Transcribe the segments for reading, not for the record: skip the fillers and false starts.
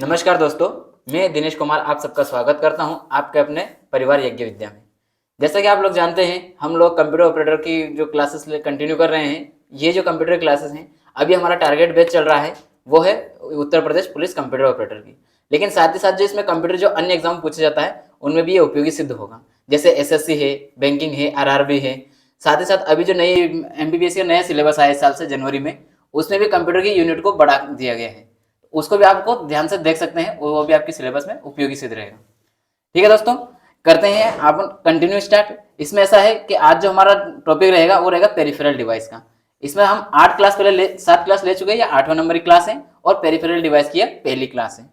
नमस्कार दोस्तों, मैं दिनेश कुमार आप सबका स्वागत करता हूं आपके अपने परिवार यज्ञ विद्या में। जैसा कि आप लोग जानते हैं, हम लोग कंप्यूटर ऑपरेटर की जो क्लासेस कंटिन्यू कर रहे हैं। ये जो कंप्यूटर क्लासेस हैं, अभी हमारा टारगेट बैच चल रहा है, वो है Uttar Pradesh police computer operator की। लेकिन साथ ही साथ जो इसमें कंप्यूटर जो अन्य एग्जाम पूछा जाता है, उनमें भी ये उपयोगी सिद्ध होगा। जैसे एसएससी है, बैंकिंग है, आरआरबी है। साथ ही साथ अभी जो नई एमबीबीएस का नया सिलेबस आया इस साल से जनवरी में, उसमें भी कंप्यूटर की यूनिट को बढ़ा दिया गया है। उसको भी आपको ध्यान से देख सकते हैं, वो भी आपके सिलेबस में उपयोगी सिद्ध रहेगा। ठीक है दोस्तों, करते हैं आप कंटिन्यू स्टार्ट। इसमें ऐसा है कि आज जो हमारा टॉपिक रहेगा वो रहेगा पेरिफेरल डिवाइस का। इसमें हम 8 क्लास पहले 7 क्लास ले चुके हैं, या 8वां नंबर की क्लास है, और पेरिफेरल डिवाइस की पहली क्लास है।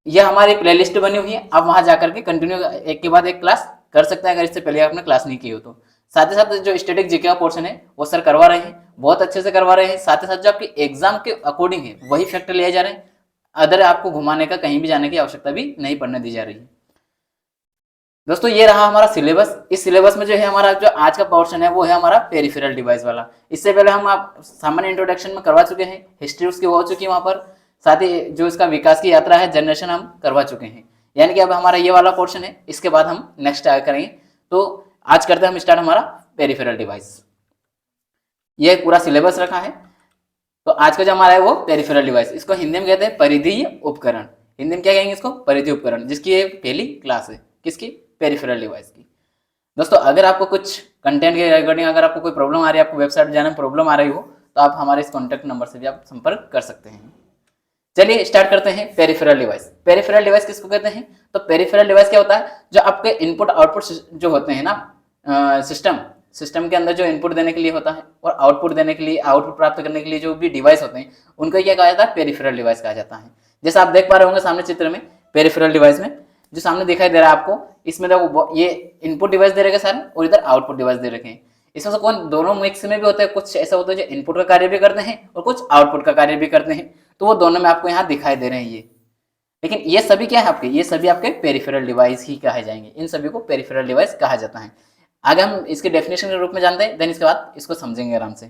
यह हमारी प्लेलिस्ट बनी हुई है, आप वहां जाकर के कंटिन्यू एक के बाद एक क्लास कर सकते हैं अगर इससे पहले आपने क्लास नहीं की हो तो। साथ ही साथ जो स्टैटिक जीके का पोर्शन है वो सर करवा रहे हैं, बहुत अच्छे से करवा रहे हैं। साथ ही साथ जो आपकी एग्जाम के अकॉर्डिंग है वही फैक्टर लिए जा रहे हैं। अदर आपको घुमाने का कहीं भी जाने की आवश्यकता भी नहीं पड़ने दी जा रही है। दोस्तों ये रहा हमारा सिलेबस। इस सिलेबस में जो है हमारा जो आज का पोर्शन है वो है हमारा पेरिफेरल डिवाइस वाला। इससे पहले हम आप सामान्य इंट्रोडक्शन में करवा चुके हैं, हिस्ट्री उसकी हो चुकी है वहां पर। साथ ही जो इसका विकास की यात्रा है, जनरेशन, हम करवा चुके हैं। यानी कि अब हमारा ये वाला पोर्शन है, इसके बाद हम नेक्स्ट करेंगे। तो आज करते हैं हम स्टार्ट हमारा पेरिफेरल डिवाइस। ये पूरा सिलेबस रखा है। तो आज का जो हमारा है वो पेरिफेरल डिवाइस, इसको हिंदी में कहते हैं परिधीय उपकरण। हिंदी में क्या कहेंगे इसको? परिधीय उपकरण, जिसकी ये पहली क्लास है। किसकी? पेरिफेरल डिवाइस की। दोस्तों अगर आपको कुछ कंटेंट के रिगार्डिंग अगर आपको कोई प्रॉब्लम आ रही है, आपको वेबसाइट जाने में प्रॉब्लम आ रही हो, तो आप हमारे इस कॉन्टैक्ट नंबर से भी आप संपर्क कर सकते हैं। चलिए स्टार्ट करते हैं पेरिफेरल डिवाइस। पेरिफेरल डिवाइस किसको कहते हैं? तो पेरिफेरल डिवाइस क्या होता है? जो आपके इनपुट आउटपुट जो होते हैं ना, सिस्टम के अंदर जो इनपुट देने के लिए होता है और आउटपुट देने के लिए, आउटपुट प्राप्त करने के लिए जो भी डिवाइस होते हैं, उनको क्या कहा जाता है? पेरिफेरल डिवाइस कहा जाता है। जैसा आप देख पा रहे होंगे सामने चित्र में, पेरिफेरल डिवाइस में जो सामने दिखाई दे रहा है आपको, इसमें देखो ये इनपुट डिवाइस दे रखे सारे, और इधर आउटपुट डिवाइस दे रखे हैं। इसमें से कौन दोनों मिक्स में भी होते हैं, कुछ ऐसा होता है जो इनपुट का कार्य भी करते हैं और कुछ आउटपुट का कार्य भी करते हैं। तो वो दोनों में आपको यहाँ दिखाई दे रहे हैं ये। लेकिन ये सभी क्या है आपके? ये सभी आपके पेरिफेरल डिवाइस ही कहे जाएंगे। इन सभी को पेरिफेरल डिवाइस कहा जाता है। आगे हम इसके डेफिनेशन के रूप में जानते हैं, देन इसके बाद इसको समझेंगे आराम से।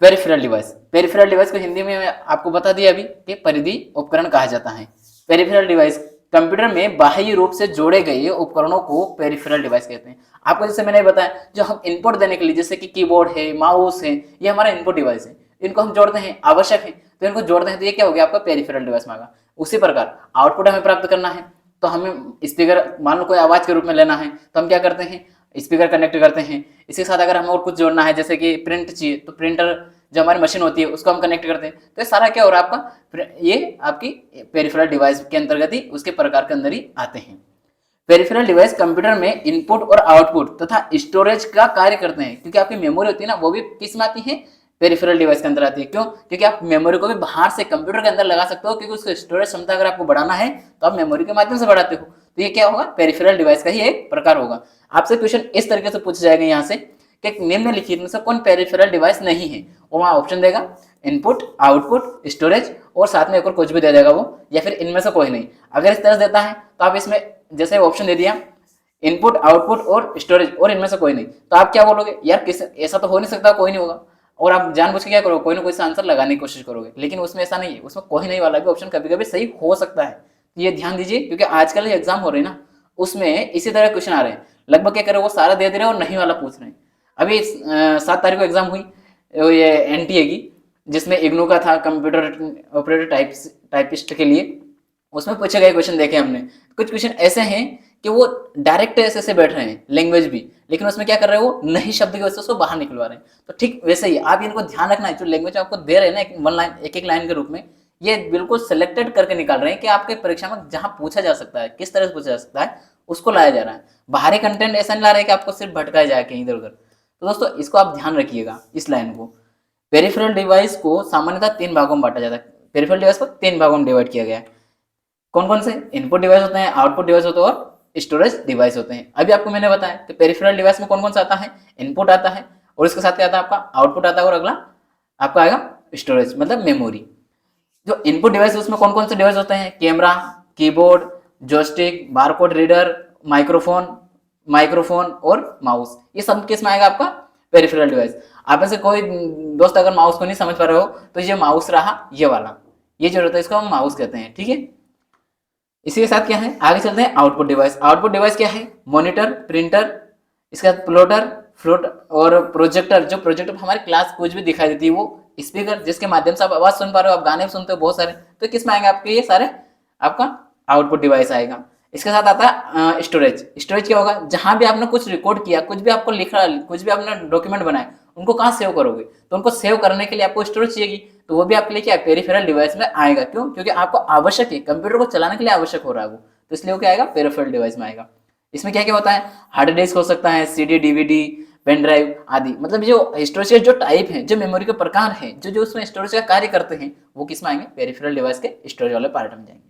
पेरिफेरल डिवाइस, पेरिफेरल डिवाइस को हिंदी में आपको बता दिया अभी कि परिधि उपकरण कहा जाता है। पेरिफेरल डिवाइस कंप्यूटर में बाह्य रूप से जोड़े गए उपकरणों को पेरिफेरल डिवाइस कहते हैं। आपको जैसे मैंने बताया, जो हम इनपुट देने के लिए, जैसे कि कीबोर्ड है, माउस है, ये हमारा इनपुट डिवाइस है। इनको हम जोड़ते हैं, आवश्यक है तो इनको जोड़ते हैं, तो ये क्या हो गया आपका? पेरिफेरल डिवाइस में आ गया। उसी प्रकार आउटपुट हमें प्राप्त करना है तो हमें स्पीकर, मान लो कोई आवाज के रूप में लेना है, तो हम क्या करते हैं? स्पीकर कनेक्ट करते हैं। इसके साथ अगर हमें और कुछ जोड़ना है, जैसे कि प्रिंट चाहिए, तो प्रिंटर जो हमारी मशीन होती है उसको हम कनेक्ट करते हैं। तो ये सारा क्या हो रहा है आपका? ये आपकी पेरिफेरल डिवाइस के अंतर्गत ही, उसके प्रकार के अंदर ही आते हैं। पेरिफेरल डिवाइस कंप्यूटर में इनपुट और आउटपुट तथा स्टोरेज का कार्य करते हैं, क्योंकि आपकी मेमोरी होती है ना, वो भी किस में आती है? पेरिफेरल डिवाइस के अंदर आती है। क्यों? क्योंकि आप मेमोरी को भी बाहर से कंप्यूटर के अंदर लगा सकते हो, क्योंकि उसकी स्टोरेज क्षमता अगर आपको बढ़ाना है तो आप मेमोरी के माध्यम से बढ़ाते हो। तो ये क्या होगा? पेरिफेरल डिवाइस का ही एक प्रकार होगा। आपसे क्वेश्चन इस तरीके से पूछा जाएगा यहाँ से कि निम्नलिखित में से कौन पेरिफेरल डिवाइस नहीं है, वो वहाँ ऑप्शन देगा, इनपुट, आउटपुट, स्टोरेज, और साथ में एक और कुछ भी दे देगा वो, या फिर इनमें से कोई नहीं। अगर इस तरह से देता है तो आप इसमें जैसे ऑप्शन दे दिया इनपुट, आउटपुट और स्टोरेज, और इनमें से कोई नहीं, तो आप क्या बोलोगे? यार किस, ऐसा तो हो नहीं सकता, कोई नहीं होगा। और आप जानबूझ के क्या करोगे? कोई ना कोई सा आंसर लगाने की कोशिश करोगे। लेकिन उसमें ऐसा नहीं है, उसमें कोई नहीं वाला भी ऑप्शन कभी कभी सही हो सकता है। ये ध्यान दीजिए, क्योंकि आजकल एग्जाम हो रहे हैं ना, उसमें इसी तरह क्वेश्चन आ रहे हैं। लगभग क्या करे, वो सारा दे रहे हैं और नहीं वाला पूछ रहे हैं। अभी 7 तारीख को एग्जाम हुई, ये एनटीए की, जिसमें इग्नू का था, कंप्यूटर ऑपरेटर टाइपिस्ट के लिए। उसमें पूछे गए क्वेश्चन देखे हमने। कुछ क्वेश्चन ऐसे हैं कि वो डायरेक्ट ऐसे बैठ रहे हैं, लैंग्वेज भी, लेकिन उसमें क्या कर रहे हैं, वो नहीं शब्द की वजह से उसको बाहर निकलवा रहे हैं। तो ठीक वैसे ही आप इनको ध्यान रखना है, जो लैंग्वेज आपको दे रहे हैं ना, एक एक लाइन के रूप में, ये बिल्कुल सिलेक्टेड करके निकाल रहे हैं कि आपके परीक्षा में जहां पूछा जा सकता है, किस तरह से पूछा जा सकता है, उसको लाया जा रहा है। बाहरी कंटेंट ऐसा नहीं ला रहे हैं कि आपको सिर्फ भटकाया जाए कहीं इधर उधर। तो दोस्तों इसको आप ध्यान रखिएगा, इस लाइन को। पेरिफेरल डिवाइस को सामान्यतः 3 भागों में बांटा जाता है। पेरिफेरल डिवाइस को 3 भागों में डिवाइड किया गया है। कौन कौन से? इनपुट डिवाइस होते हैं, आउटपुट डिवाइस होते हैं और स्टोरेज डिवाइस होते हैं। अभी आपको मैंने बताया कि पेरिफेरल डिवाइस में कौन कौन सा आता है? इनपुट आता है, और इसके साथ क्या आता है आपका? आउटपुट आता है, और अगला आपका आएगा स्टोरेज, मतलब मेमोरी। जो इनपुट डिवाइस उसमें कौन कौन से डिवाइस होते हैं? Camera, keyboard, joystick, barcode reader, microphone और माउस। ये सब किस में आएगा आपका? Peripheral device. आप में से कोई दोस्त अगर माउस को नहीं समझ पा रहे हो, तो ये माउस रहा, ये वाला, ये जो होता है इसको हम माउस कहते हैं, ठीक है। इसी के साथ क्या है, आगे चलते हैं आउटपुट डिवाइस। आउटपुट डिवाइस क्या है, मॉनिटर, प्रिंटर, इसके बाद प्लॉटर, फ्लोट और प्रोजेक्टर। जो प्रोजेक्टर हमारी क्लास कुछ भी दिखाई देती है, वो स्पीकर जिसके माध्यम से आप आवाज सुन पा रहे हो, आप गाने सुनते हो बहुत सारे, तो किस में आएंगे आपके ये सारे, आपका आउटपुट डिवाइस आएगा। इसके साथ आता है स्टोरेज। स्टोरेज क्या होगा, जहां भी आपने कुछ रिकॉर्ड किया, कुछ भी आपको लिखा, कुछ भी आपने डॉक्यूमेंट बनाए, उनको कहाँ सेव करोगे, तो उनको सेव करने के लिए आपको स्टोरेज चाहिए, तो वो भी आपके लिए क्या पेरिफेरल डिवाइस में आएगा। क्यों, क्योंकि आपको आवश्यक है, कंप्यूटर को चलाने के लिए आवश्यक हो रहा है वो, तो इसलिए वो क्या आएगा, पेरिफेरल डिवाइस में आएगा। इसमें क्या क्या होता है, हार्ड डिस्क हो सकता है, सीडी, डीवीडी, पेन ड्राइव आदि। मतलब जो स्टोरेज के जो टाइप है, जो मेमोरी के प्रकार है, जो जो उसमें स्टोरेज का कार्य करते हैं, वो किस में आएंगे, पेरिफेरल डिवाइस के स्टोरेज वाले पार्ट में जाएंगे।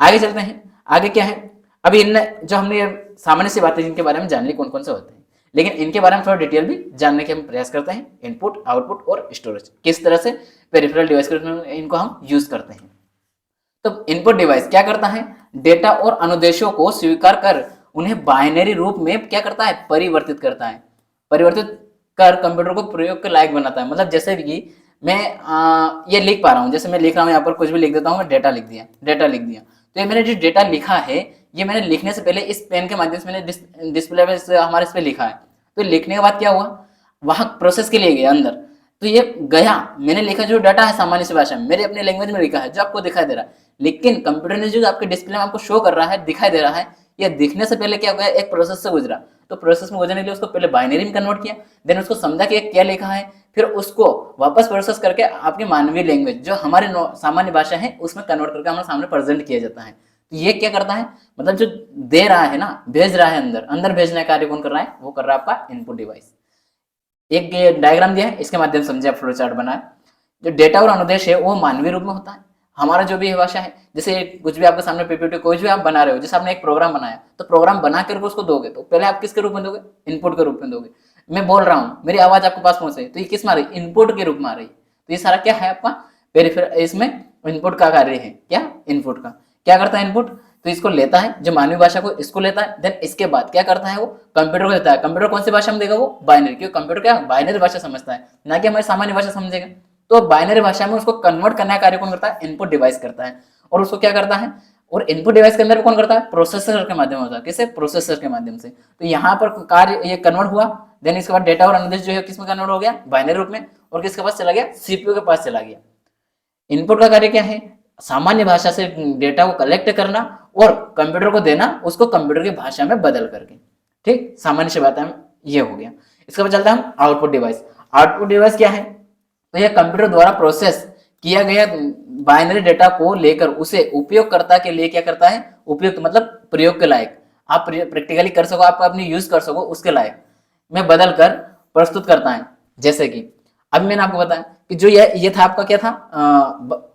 आगे चलते हैं, आगे क्या है, अभी इनने जो हमने ये सामान्य सी बातें जिनके बारे में जान ली कौन कौन से होते हैं, लेकिन इनके बारे में थोड़ा डिटेल भी जानने के हम प्रयास करते हैं। इनपुट, आउटपुट और स्टोरेज, किस तरह से पेरिफेरल डिवाइस के रूप में इनको हम यूज करते हैं। तो इनपुट डिवाइस क्या करता है, डेटा और अनुदेशों को स्वीकार कर उन्हें बाइनरी रूप में क्या करता है, परिवर्तित करता है। परिवर्तित कर कंप्यूटर को प्रयोग के लायक बनाता है। मतलब जैसे कि मैं ये लिख पा रहा हूँ, जैसे मैं लिख रहा हूँ, यहाँ पर कुछ भी लिख देता हूँ, मैं डेटा लिख दिया, डेटा लिख दिया, तो ये मैंने जो डेटा लिखा है, ये मैंने लिखने से पहले इस पेन के माध्यम से मैंने डिस्प्ले पे हमारे इस पे लिखा है, तो लिखने के बाद क्या हुआ, वहां प्रोसेस के लिए गया अंदर, तो ये गया, मैंने लिखा जो डाटा है सामान्य सी भाषा में, मेरे अपने लैंग्वेज में लिखा है, जो आपको दिखाई दे रहा है, लेकिन कंप्यूटर ने जो आपके डिस्प्ले में आपको शो कर रहा है, दिखाई दे रहा है, ये दिखने से पहले क्या हो गया, एक प्रोसेस से गुजरा। तो प्रोसेस में गुजरने के लिए उसको पहले बाइनरी में कन्वर्ट किया, देन उसको समझा कि क्या लिखा है, फिर उसको वापस प्रोसेस करके आपकी मानवीय लैंग्वेज जो हमारे सामान्य भाषा है उसमें कन्वर्ट करके हमारे सामने प्रेजेंट किया जाता है। तो ये क्या करता है, मतलब जो दे रहा है ना, भेज रहा है, अंदर अंदर भेजने का कार्य कौन कर रहा है, वो कर रहा है आपका इनपुट डिवाइस। एक डायग्राम दिया है, इसके माध्यम से समझे, आप फ्लो चार्ट बनाए। जो डेटा और अनुदेश है वो मानवीय रूप में होता है, हमारा जो भी भाषा है, जैसे कुछ भी आपके सामने पीपीटी कुछ भी आप बना रहे हो, जैसे आपने एक प्रोग्राम बनाया, तो प्रोग्राम बना करके उसको दोगे, तो पहले आप किसके रूप में दोगे, इनपुट के रूप में दोगे। मैं बोल रहा हूँ, मेरी आवाज आपके पास पहुंचे, तो ये किस में आ रही, इनपुट के रूप में आ रही। तो ये सारा क्या है आपका पेरिफेरल, इसमें इनपुट का कार्य है, क्या इनपुट का क्या करता है इनपुट, तो इसको लेता है, जो मानवीय भाषा को इसको लेता है, देन इसके बाद क्या करता है वो कंप्यूटर को देता है। कंप्यूटर कौन सी भाषा में देगा, वो बाइनरी, क्योंकि कंप्यूटर क्या बाइनरी भाषा समझता है, ना कि हमारी सामान्य भाषा समझेगा। तो बाइनरी भाषा में उसको कन्वर्ट करने का कार्य कौन करता है, इनपुट डिवाइस करता है। और उसको क्या करता है, और इनपुट डिवाइस के अंदर कौन करता है, प्रोसेसर के माध्यम होता है, किसे, प्रोसेसर के माध्यम से। तो यहाँ पर कार्य ये कन्वर्ट हुआ, देन इसके बाद डेटा और अनुदेश जो है किसमें कन्वर्ट हो गया, बाइनरी रूप में, और किसके पास चला गया, सीपीयू के पास चला गया। इनपुट का कार्य क्या है, सामान्य भाषा से डेटा को कलेक्ट करना और कंप्यूटर को देना, उसको कंप्यूटर की भाषा में बदल करके, ठीक, सामान्य से बात है, ये हो गया। इसके बाद चलता है हम आउटपुट डिवाइस। आउटपुट डिवाइस क्या है, तो यह कंप्यूटर द्वारा प्रोसेस किया गया बाइनरी डेटा को लेकर उसे उपयोगकर्ता के लिए क्या करता है, उपयुक्त मतलब प्रयोग के लायक, आप प्रैक्टिकली कर सको, आप अपनी यूज कर सको उसके लायक में बदल कर प्रस्तुत करता है। जैसे कि अभी मैंने आपको बताया कि जो ये था आपका क्या था,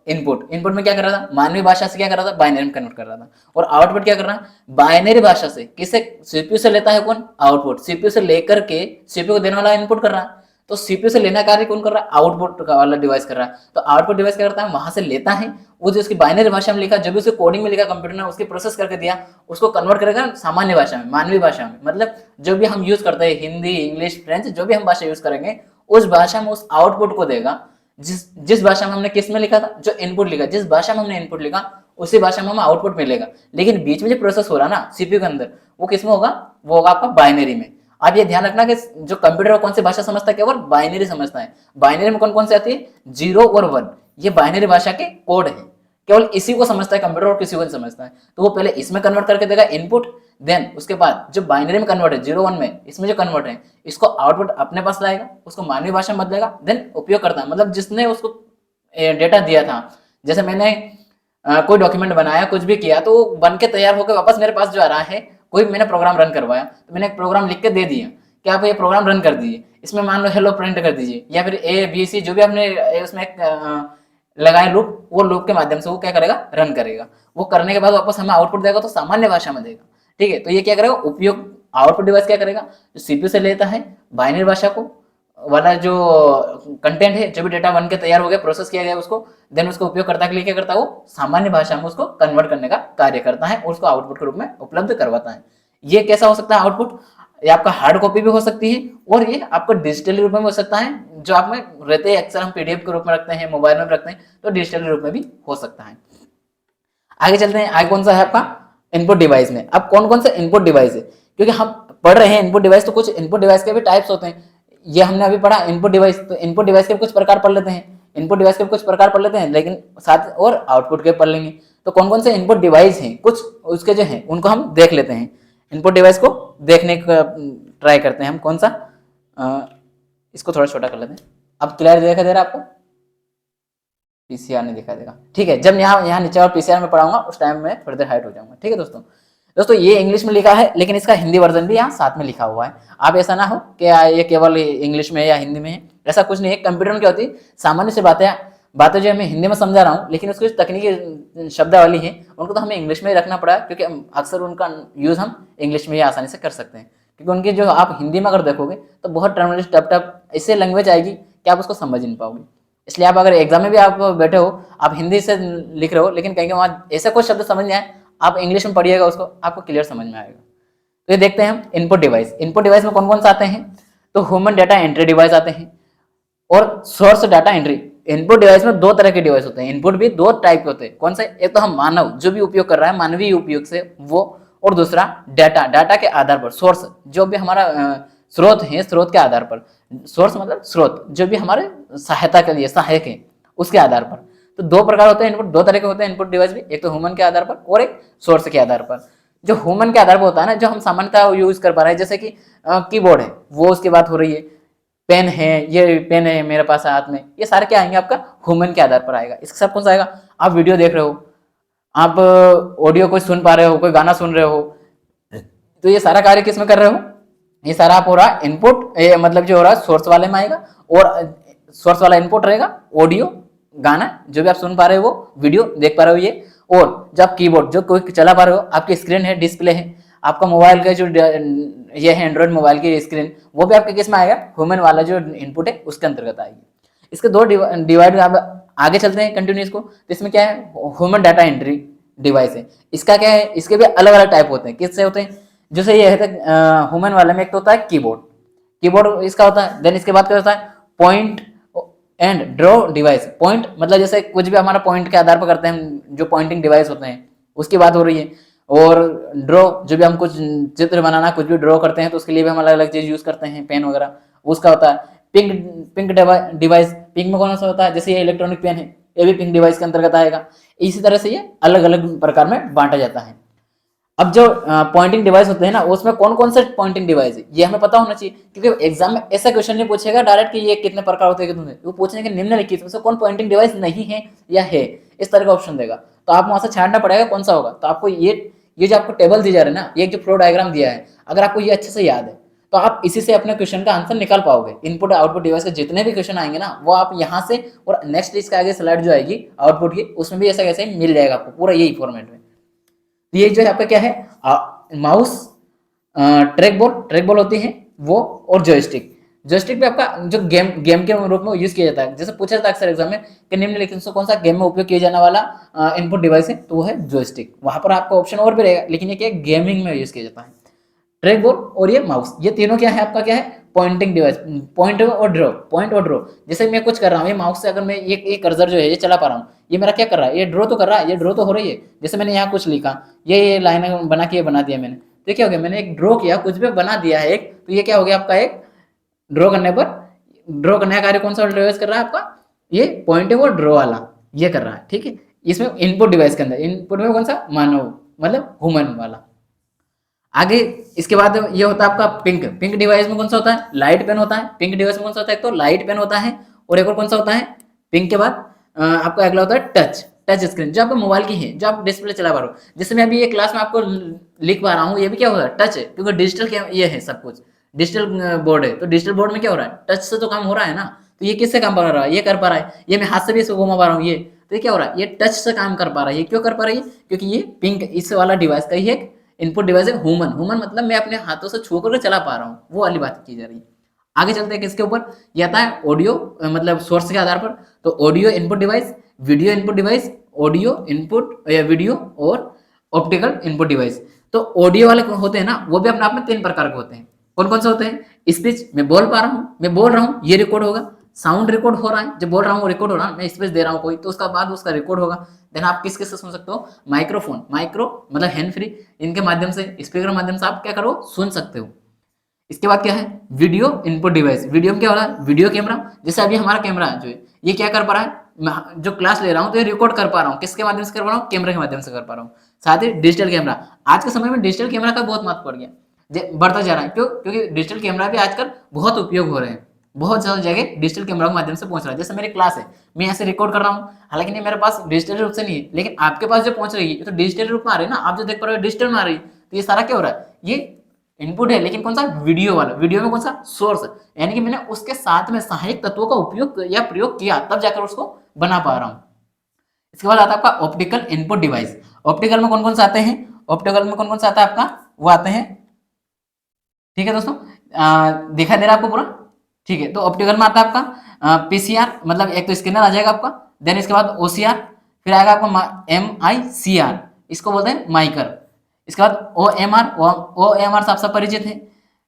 इनपुट में क्या कर रहा था, मानवीय भाषा से क्या कर रहा था, बाइनरी में कन्वर्ट कर रहा था। और आउटपुट क्या कर रहा है, बाइनरी भाषा से किसे, सीपीयू से लेता है कौन, आउटपुट, सीपीयू से लेकर के सीपीयू को देने वाला इनपुट कर रहा है। तो सीपीयू से लेना कार्य कौन कर रहा है, आउटपुट वाला डिवाइस कर रहा है। तो आउटपुट डिवाइस क्या करता है, वहां से लेता है, वो जो उसकी बाइनरी भाषा में लिखा, जो भी उसके कोडिंग में लिखा कंप्यूटर ने, उसके प्रोसेस करके दिया, उसको कन्वर्ट करेगा सामान्य भाषा में, मानवीय भाषा में, मतलब जो भी हम यूज करते हैं, हिंदी, इंग्लिश, फ्रेंच, जो भी हम भाषा यूज करेंगे, उस भाषा में उस आउटपुट को देगा, जिस भाषा में हमने किस में लिखा था, जो इनपुट लिखा, जिस भाषा में हमने इनपुट लिखा, उसी भाषा में हमें आउटपुट मिलेगा। लेकिन बीच में जो प्रोसेस हो रहा ना सीपीयू के अंदर, वो किस में होगा, वो होगा आपका बाइनरी में। आप ये ध्यान रखना कि जो कंप्यूटर कौन सी भाषा समझता है, केवल बाइनरी समझता है। बाइनरी में कौन कौन सी आती है, 0 और 1, ये बाइनरी भाषा के कोड है, केवल इसी को समझता है कंप्यूटर और किसी को नहीं समझता है। तो वो पहले इसमें कन्वर्ट करके देगा इनपुट, देन उसके बाद जो बाइनरी में कन्वर्ट है 0 1 में, इसमें जो कन्वर्ट है, इसको आउटपुट अपने पास लाएगा, उसको मानवीय भाषा में बदलेगा, देन उपयोग करता है, मतलब जिसने उसको डेटा दिया था। जैसे मैंने कोई डॉक्यूमेंट बनाया, कुछ भी किया, तो बन के तैयार होकर वापस मेरे पास जो आ रहा है, कोई मैंने प्रोग्राम रन करवाया, तो मैंने एक प्रोग्राम लिख के दे दिया कि आप ये प्रोग्राम रन कर दीजिए, इसमें मान लो हेलो प्रिंट कर दीजिए, या फिर ABC जो भी आपने उसमें लगाए लूप, वो लूप के माध्यम से वो क्या करेगा, रन करेगा। वो करने के बाद वापस हमें आउटपुट देगा, तो सामान्य भाषा में देगा, ठीक है। तो ये क्या करेगा, उपयोग आउटपुट डिवाइस क्या करेगा, जो सीपीयू से लेता है बाइनरी भाषा को वाला जो कंटेंट है, जो भी डेटा बन के तैयार हो गया, प्रोसेस किया गया उसको, देन उसको उपयोगकर्ता के लिए क्या करता है, वो सामान्य भाषा में उसको कन्वर्ट करने का कार्य करता है और उसको आउटपुट के रूप में उपलब्ध करवाता है। ये कैसा हो सकता है आउटपुट, ये आपका हार्ड कॉपी भी हो सकती है, और ये आपका डिजिटल रूप में हो सकता है, जो आप में रहते हैं अक्सर हम पीडीएफ के रूप में रखते हैं, मोबाइल में रखते हैं, तो डिजिटल रूप में भी हो सकता है। आगे चलते हैं, आगे कौन सा है आपका इनपुट डिवाइस में। अब कौन कौन से इनपुट डिवाइस है, क्योंकि हम पढ़ रहे हैं इनपुट डिवाइस, तो कुछ इनपुट डिवाइस के भी टाइप्स होते हैं। ये हमने अभी पढ़ा इनपुट डिवाइस, तो इनपुट डिवाइस के कुछ प्रकार पढ़ लेते हैं, इनपुट डिवाइस के कुछ प्रकार पढ़ लेते हैं, लेकिन साथ और आउटपुट के पढ़ लेंगे। तो कौन कौन से इनपुट डिवाइस हैं, कुछ उसके जो हैं उनको हम देख लेते हैं। इनपुट डिवाइस को देखने का ट्राई करते हैं हम। कौन सा, इसको थोड़ा छोटा कर लेते हैं। अब क्लियर दिखाई दे रहा है आपको? पीसीआर नहीं दिखाई देगा, ठीक है। जब यहाँ नीचे और पीसीआर में पढ़ाऊंगा उस टाइम में थोड़ी देर हाइट हो जाऊंगा, ठीक है दोस्तों ये इंग्लिश में लिखा है, लेकिन इसका हिंदी वर्जन भी यहाँ साथ में लिखा हुआ है। आप ऐसा ना हो कि ये केवल इंग्लिश में है या हिंदी में है, ऐसा कुछ नहीं है। कंप्यूटर में क्या होती है, सामान्य से बातें जो मैं हिंदी में समझा रहा हूँ, लेकिन उसकी तकनीकी शब्दावली है उनको तो हमें इंग्लिश में ही रखना पड़ा है, क्योंकि अक्सर उनका यूज़ हम इंग्लिश में ही आसानी से कर सकते हैं। क्योंकि उनकी जो आप हिंदी में अगर देखोगे तो बहुत टर्मिनोलॉजी टप ऐसे लैंग्वेज आएगी कि आप उसको समझ नहीं पाओगे। इसलिए आप अगर एग्जाम में भी आप बैठे हो, आप हिंदी से लिख रहे हो, लेकिन कहीं वहाँ ऐसा कोई शब्द समझ नहीं आए, आप इंग्लिश में पढ़िएगा उसको, आपको क्लियर समझ में आएगा। तो ये देखते हैं हम इनपुट डिवाइस। इनपुट डिवाइस में कौन कौन से आते हैं, तो ह्यूमन डाटा एंट्री डिवाइस आते हैं और source data entry. Input device में दो तरह के डिवाइस होते हैं, इनपुट भी दो टाइप के होते हैं। कौन से, एक तो हम मानव जो भी उपयोग कर रहा है मानवीय उपयोग से वो, और दूसरा डाटा के आधार पर सोर्स, जो भी हमारा स्रोत है, स्रोत के आधार पर, सोर्स मतलब स्रोत जो भी हमारे सहायता के लिए सहायक है उसके आधार पर। तो दो प्रकार होते हैं इनपुट, दो तरह के होते हैं इनपुट डिवाइस भी, एक तो ह्यूमन के आधार पर और एक सोर्स के आधार पर। जो ह्यूमन के आधार पर होता है ना, जो हम सामान्यतः यूज कर पा रहे हैं, जैसे कि कीबोर्ड है वो उसकी बात हो रही है, पेन है, ये पेन है मेरे पास हाथ में, ये सारे क्या आएंगे आपका ह्यूमन के आधार पर आएगा। इसके साथ कौन सा आएगा, आप वीडियो देख रहे हो, आप ऑडियो कोई सुन पा रहे हो, कोई गाना सुन रहे हो, तो ये सारा कार्य किस में कर रहे हो, ये सारा आप हो रहा है इनपुट, मतलब जो हो रहा है सोर्स वाले में आएगा, और सोर्स वाला इनपुट रहेगा ऑडियो, गाना जो भी आप सुन पा रहे हो, वो वीडियो देख पा रहे हो ये, और जब कीबोर्ड जो कोई चला पा रहे हो, आपकी स्क्रीन है, डिस्प्ले है, आपका मोबाइल का जो ये है एंड्रॉइड मोबाइल की स्क्रीन, वो भी आपके किस में आएगा, ह्यूमन वाला जो इनपुट है उसके अंतर्गत आएगी। इसके दो डिवाइड, आप आगे चलते हैं कंटिन्यूस को, तो इसमें क्या है, ह्यूमन डाटा एंट्री डिवाइस है। इसका क्या है, इसके भी अलग अलग टाइप होते हैं। किससे होते हैं, जैसे ये है ह्यूमन वाले में एक तो होता है कीबोर्ड, कीबोर्ड इसका होता है। देन इसके बाद क्या होता है, point and draw device. Point मतलब जैसे कुछ भी हमारा पॉइंट के आधार पर करते हैं, जो पॉइंटिंग डिवाइस होते हैं उसकी बात हो रही है। और ड्रॉ जो भी हम कुछ चित्र बनाना, कुछ भी ड्रॉ करते हैं तो उसके लिए भी हम अलग अलग चीज यूज करते हैं, पेन वगैरह, उसका होता है। पिंक डिवाइस, पिंक में कौन सा होता है, जैसे ये इलेक्ट्रॉनिक पेन है, ये भी पिंक डिवाइस के अंतर्गत आएगा। इसी तरह से ये अलग अलग प्रकार में बांटा जाता है। अब जो पॉइंटिंग डिवाइस होते हैं ना, उसमें कौन कौन से पॉइंटिंग डिवाइस है ये हमें पता होना चाहिए, क्योंकि एग्जाम में ऐसा क्वेश्चन नहीं पूछेगा डायरेक्ट कि ये कितने प्रकार होते हैं, कितने, वो पूछने के निम्नलिखित में से कौन पॉइंटिंग डिवाइस नहीं है या है, इस तरह का ऑप्शन देगा। तो आप वहां से छांटना पड़ेगा कौन सा होगा। तो आपको ये जो आपको टेबल दी जा रही है ना, ये जो फ्लो डायग्राम दिया है, अगर आपको ये अच्छे से याद है तो आप इसी से अपने क्वेश्चन का आंसर निकाल पाओगे। इनपुट आउटपुट डिवाइस के जितने भी क्वेश्चन आएंगे ना, वो आप यहाँ से, और नेक्स्ट इसके आगे स्लाइड जो आएगी आउटपुट की, उसमें भी ऐसा कैसे मिल जाएगा आपको पूरा यही फॉर्मेट में। ये जो है आपका क्या है, माउस, ट्रैक बॉल होती है वो, और जॉयस्टिक। जॉयस्टिक भी आपका जो गेम के रूप में यूज किया जाता है। जैसे पूछा जाता है अक्सर एग्जाम में कि निम्नलिखित से कौन सा गेम में उपयोग किया जाने वाला इनपुट डिवाइस है, तो वो है जॉयस्टिक। वहां पर आपका ऑप्शन और भी रहेगा, लेकिन ये क्या है, गेमिंग में यूज किया जाता है। ट्रैक बॉल और ये माउस, ये तीनों क्या है आपका, क्या है, पॉइंटिंग डिवाइस, पॉइंट और ड्रॉ। जैसे मैं कुछ कर रहा हूँ, ये माउस से अगर मैं ये कर्सर जो है ये चला पा रहा हूँ, ये मेरा क्या कर रहा है, ये ड्रॉ तो कर रहा है, ये ड्रॉ तो हो रही है। जैसे मैंने यहाँ कुछ लिखा, ये लाइन बना के बना दिया मैंने, तो क्या हो गया, मैंने एक ड्रॉ किया, कुछ भी बना दिया है एक, तो ये क्या हो गया आपका, एक ड्रॉ करने का कार्य कौन सा डिवाइस कर रहा है आपका, ये पॉइंट है वो ड्रॉ वाला ये कर रहा है, ठीक है। इसमें इनपुट डिवाइस के अंदर, इनपुट में कौन सा, मानव मतलब ह्यूमन वाला। आगे इसके बाद ये होता है आपका पिंक डिवाइस में कौन सा होता है, लाइट पेन होता है। पिंक डिवाइस में कौन सा होता है, एक तो लाइट पेन होता है, और एक और कौन सा होता है, पिंक के बाद आपका अगला होता है टच स्क्रीन, जो आपका मोबाइल की है, जो आप डिस्प्ले चला पा रहे हो। जैसे मैं अभी ये क्लास में आपको लिख पा रहा हूँ, ये भी क्या होता है, टच है, क्योंकि डिजिटल ये है, सब कुछ डिजिटल बोर्ड है। तो डिजिटल बोर्ड में क्या हो रहा है, टच से तो काम हो रहा है ना। तो ये किससे काम कर रहा है, ये कर पा रहा है, ये मैं हाथ से भी इसको घुमा पा रहा हूँ, ये तो ये क्या हो रहा है, ये टच से काम कर पा रहा है। ये क्यों कर पा रही है, क्योंकि ये पिंक इस वाला डिवाइस का ही एक इनपुट डिवाइस है। ह्यूमन मतलब मैं अपने हाथों से छू करके चला पा रहा हूँ, वो वाली बात की जा रही है। आगे चलते हैं किसके ऊपर, ये आता है ऑडियो, मतलब सोर्स के आधार पर। तो audio input device, video input device, audio input या वीडियो, और ऑप्टिकल इनपुट डिवाइस। तो ऑडियो वाले होते हैं ना, वो भी अपने आप में 3 प्रकार के होते हैं। कौन कौन से होते हैं, स्पीच, मैं बोल रहा हूँ, ये रिकॉर्ड होगा। साउंड रिकॉर्ड हो रहा है, जब बोल रहा हूँ रिकॉर्ड हो रहा है, मैं स्पेस दे रहा हूँ कोई, तो उसका बाद उसका रिकॉर्ड होगा। देन आप किस किस से सुन सकते हो, माइक्रोफोन, माइक्रो मतलब हैंड फ्री, इनके माध्यम से, स्पीकर के माध्यम से आप क्या करो, सुन सकते हो। इसके बाद क्या है, वीडियो इनपुट डिवाइस। वीडियो में क्या हो रहा है, वीडियो कैमरा, जैसे अभी हमारा कैमरा जो है ये क्या कर पा रहा है, मैं जो क्लास ले रहा हूँ तो ये रिकॉर्ड कर पा रहा हूँ, किसके माध्यम से कर पा रहा हूँ, कैमरे के माध्यम से कर पा रहा हूँ। साथ ही डिजिटल कैमरा, आज के समय में डिजिटल कैमरा का बहुत महत्व बढ़ गया, बढ़ता जा रहा है। क्यों, क्योंकि डिजिटल कैमरा भी आजकल बहुत उपयोग हो रहे हैं, बहुत ज्यादा जगह डिजिटल कैमरा के माध्यम से पहुंच रहा है। जैसे मेरी क्लास है, मैं ऐसे रिकॉर्ड कर रहा हूँ, हालांकि नहीं मेरे पास डिजिटल रूप से नहीं है, लेकिन आपके पास जो पहुंच रही है तो डिजिटल रूप में आ रही है ना, आप जो देख पा रहे हो डिजिटल में आ रही है। तो ये सारा क्या हो रहा है, ये इनपुट है, लेकिन कौन सा, वीडियो वाला, वीडियो में कौन सा, सोर्स, यानी कि मैंने उसके साथ में सहायक तत्वों का उपयोग या प्रयोग किया, तब जाकर उसको बना पा रहा हूँ। इसके बाद आता है आपका ऑप्टिकल इनपुट डिवाइस। ऑप्टिकल में कौन कौन से आते हैं, ऑप्टिकल में कौन कौन सा आता है आपका, वो आते हैं, ठीक है दोस्तों, दिखाई दे रहा है आपको पूरा, ठीक है। तो ऑप्टिकल में आता है आपका पीसीआर, मतलब एक तो स्कैनर आ जाएगा आपका, देन इसके बाद ओसीआर, फिर आएगा आपका MICR, इसको बोलते हैं माइकर। इसके बाद OMR, OMR से आप सब परिचित है,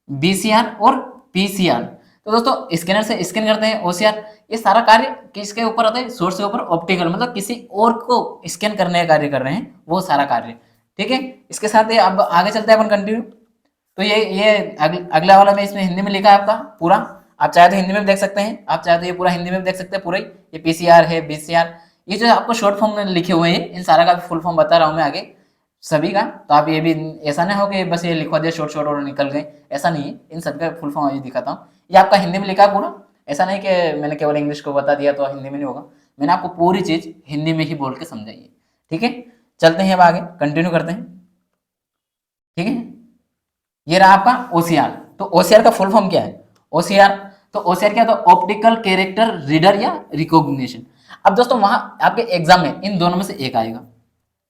BCR और PCR। तो दोस्तों स्कैनर से स्कैन करते हैं, OCR, ये सारा कार्य किसके ऊपर आता है, सोर्स के ऊपर, ऑप्टिकल मतलब किसी और को स्कैन करने का कार्य कर रहे हैं, वो सारा कार्य, ठीक है। इसके साथ ही अब आगे चलते हैं अपन कंटिन्यू। तो ये अगला वाला में इसमें हिंदी में लिखा है आपका पूरा, आप चाहे तो हिंदी में भी देख सकते हैं, आप चाहे तो ये पूरा हिंदी में भी देख सकते हैं पूरा ही। ये पीसीआर है, बीसीआर, ये जो आपको शॉर्ट फॉर्म में लिखे हुए हैं, इन सारा का भी फुल फॉर्म बता रहा हूँ मैं आगे सभी का। तो आप ये भी ऐसा ना हो कि बस ये लिखवा दिया शॉर्ट शॉर्ट और निकल गए, ऐसा नहीं है, इन सबका फुल फॉर्म अभी दिखाता हूँ। ये आपका हिंदी में लिखा है पूरा, ऐसा नहीं कि मैंने केवल इंग्लिश को बता दिया तो हिंदी में नहीं होगा, मैंने आपको पूरी चीज हिंदी में ही बोल के समझाई है, ठीक है। चलते हैं अब आगे, कंटिन्यू करते हैं, ठीक है। ये रहा आपका ओसीआर। तो ओसीआर का फुल फॉर्म क्या है, ओसीआर, तो ओसीआर क्या, तो ऑप्टिकल कैरेक्टर रीडर या रिकॉग्निशन। अब दोस्तों वहां आपके एग्जाम में इन दोनों में से एक आएगा,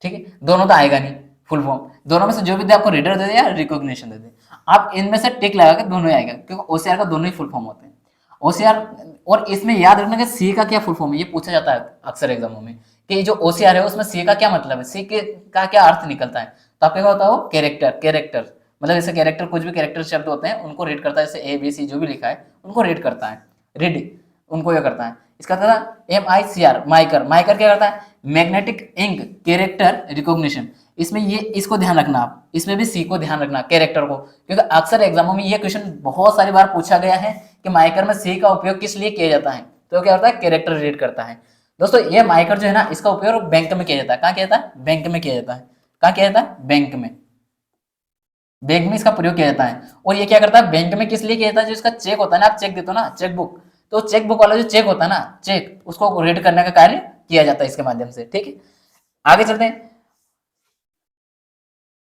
ठीक है, दोनों तो आएगा नहीं फुल फॉर्म, दोनों में से जो भी दे, आपको रीडर दे दे या रिकॉग्निशन दे दे, आप इनमें से टिक लगा के दोनों ही आएगा, क्योंकि ओसीआर का दोनों ही फुल फॉर्म होते हैं, ओसीआर। और इसमें याद रखना कि सी का क्या फुल फॉर्म है, ये पूछा जाता है अक्सर एग्जामों में, कि जो ओसीआर है उसमें सी का क्या मतलब है, सी के का क्या अर्थ निकलता है। तो आपका क्या होता है, वो कैरेक्टर, कैरेक्टर मतलब जैसे कैरेक्टर, कुछ भी कैरेक्टर शब्द होते हैं उनको रीड करता है, जैसे ABC जो भी लिखा है उनको रीड करता है, रीड उनको ये करता है। इसका था MICR, माइकर, माइकर क्या करता है, मैग्नेटिक इंक कैरेक्टर रिकॉग्निशन। इसमें ये इसको ध्यान रखना आप, इसमें भी सी को ध्यान रखना, कैरेक्टर को, क्योंकि अक्सर एग्जामों में ये क्वेश्चन बहुत सारी बार पूछा गया है कि माइकर में सी का उपयोग किस लिए किया जाता है, तो क्या होता है, कैरेक्टर रीड करता है। दोस्तों ये माइकर जो है ना, इसका उपयोग बैंक में किया जाता है, कहाँ किया जाता है, बैंक में किया जाता है, कहाँ किया जाता है, बैंक में, बैंक में इसका प्रयोग किया जाता है। और ये क्या करता है, बैंक में किस लिए किया जाता है, जो इसका चेक होता है ना, आप चेक देते हो ना, चेक बुक, तो चेक बुक वाला जो चेक होता है ना, चेक, उसको रीड करने का कार्य किया जाता है इसके माध्यम से, ठीक है। आगे चलते हैं,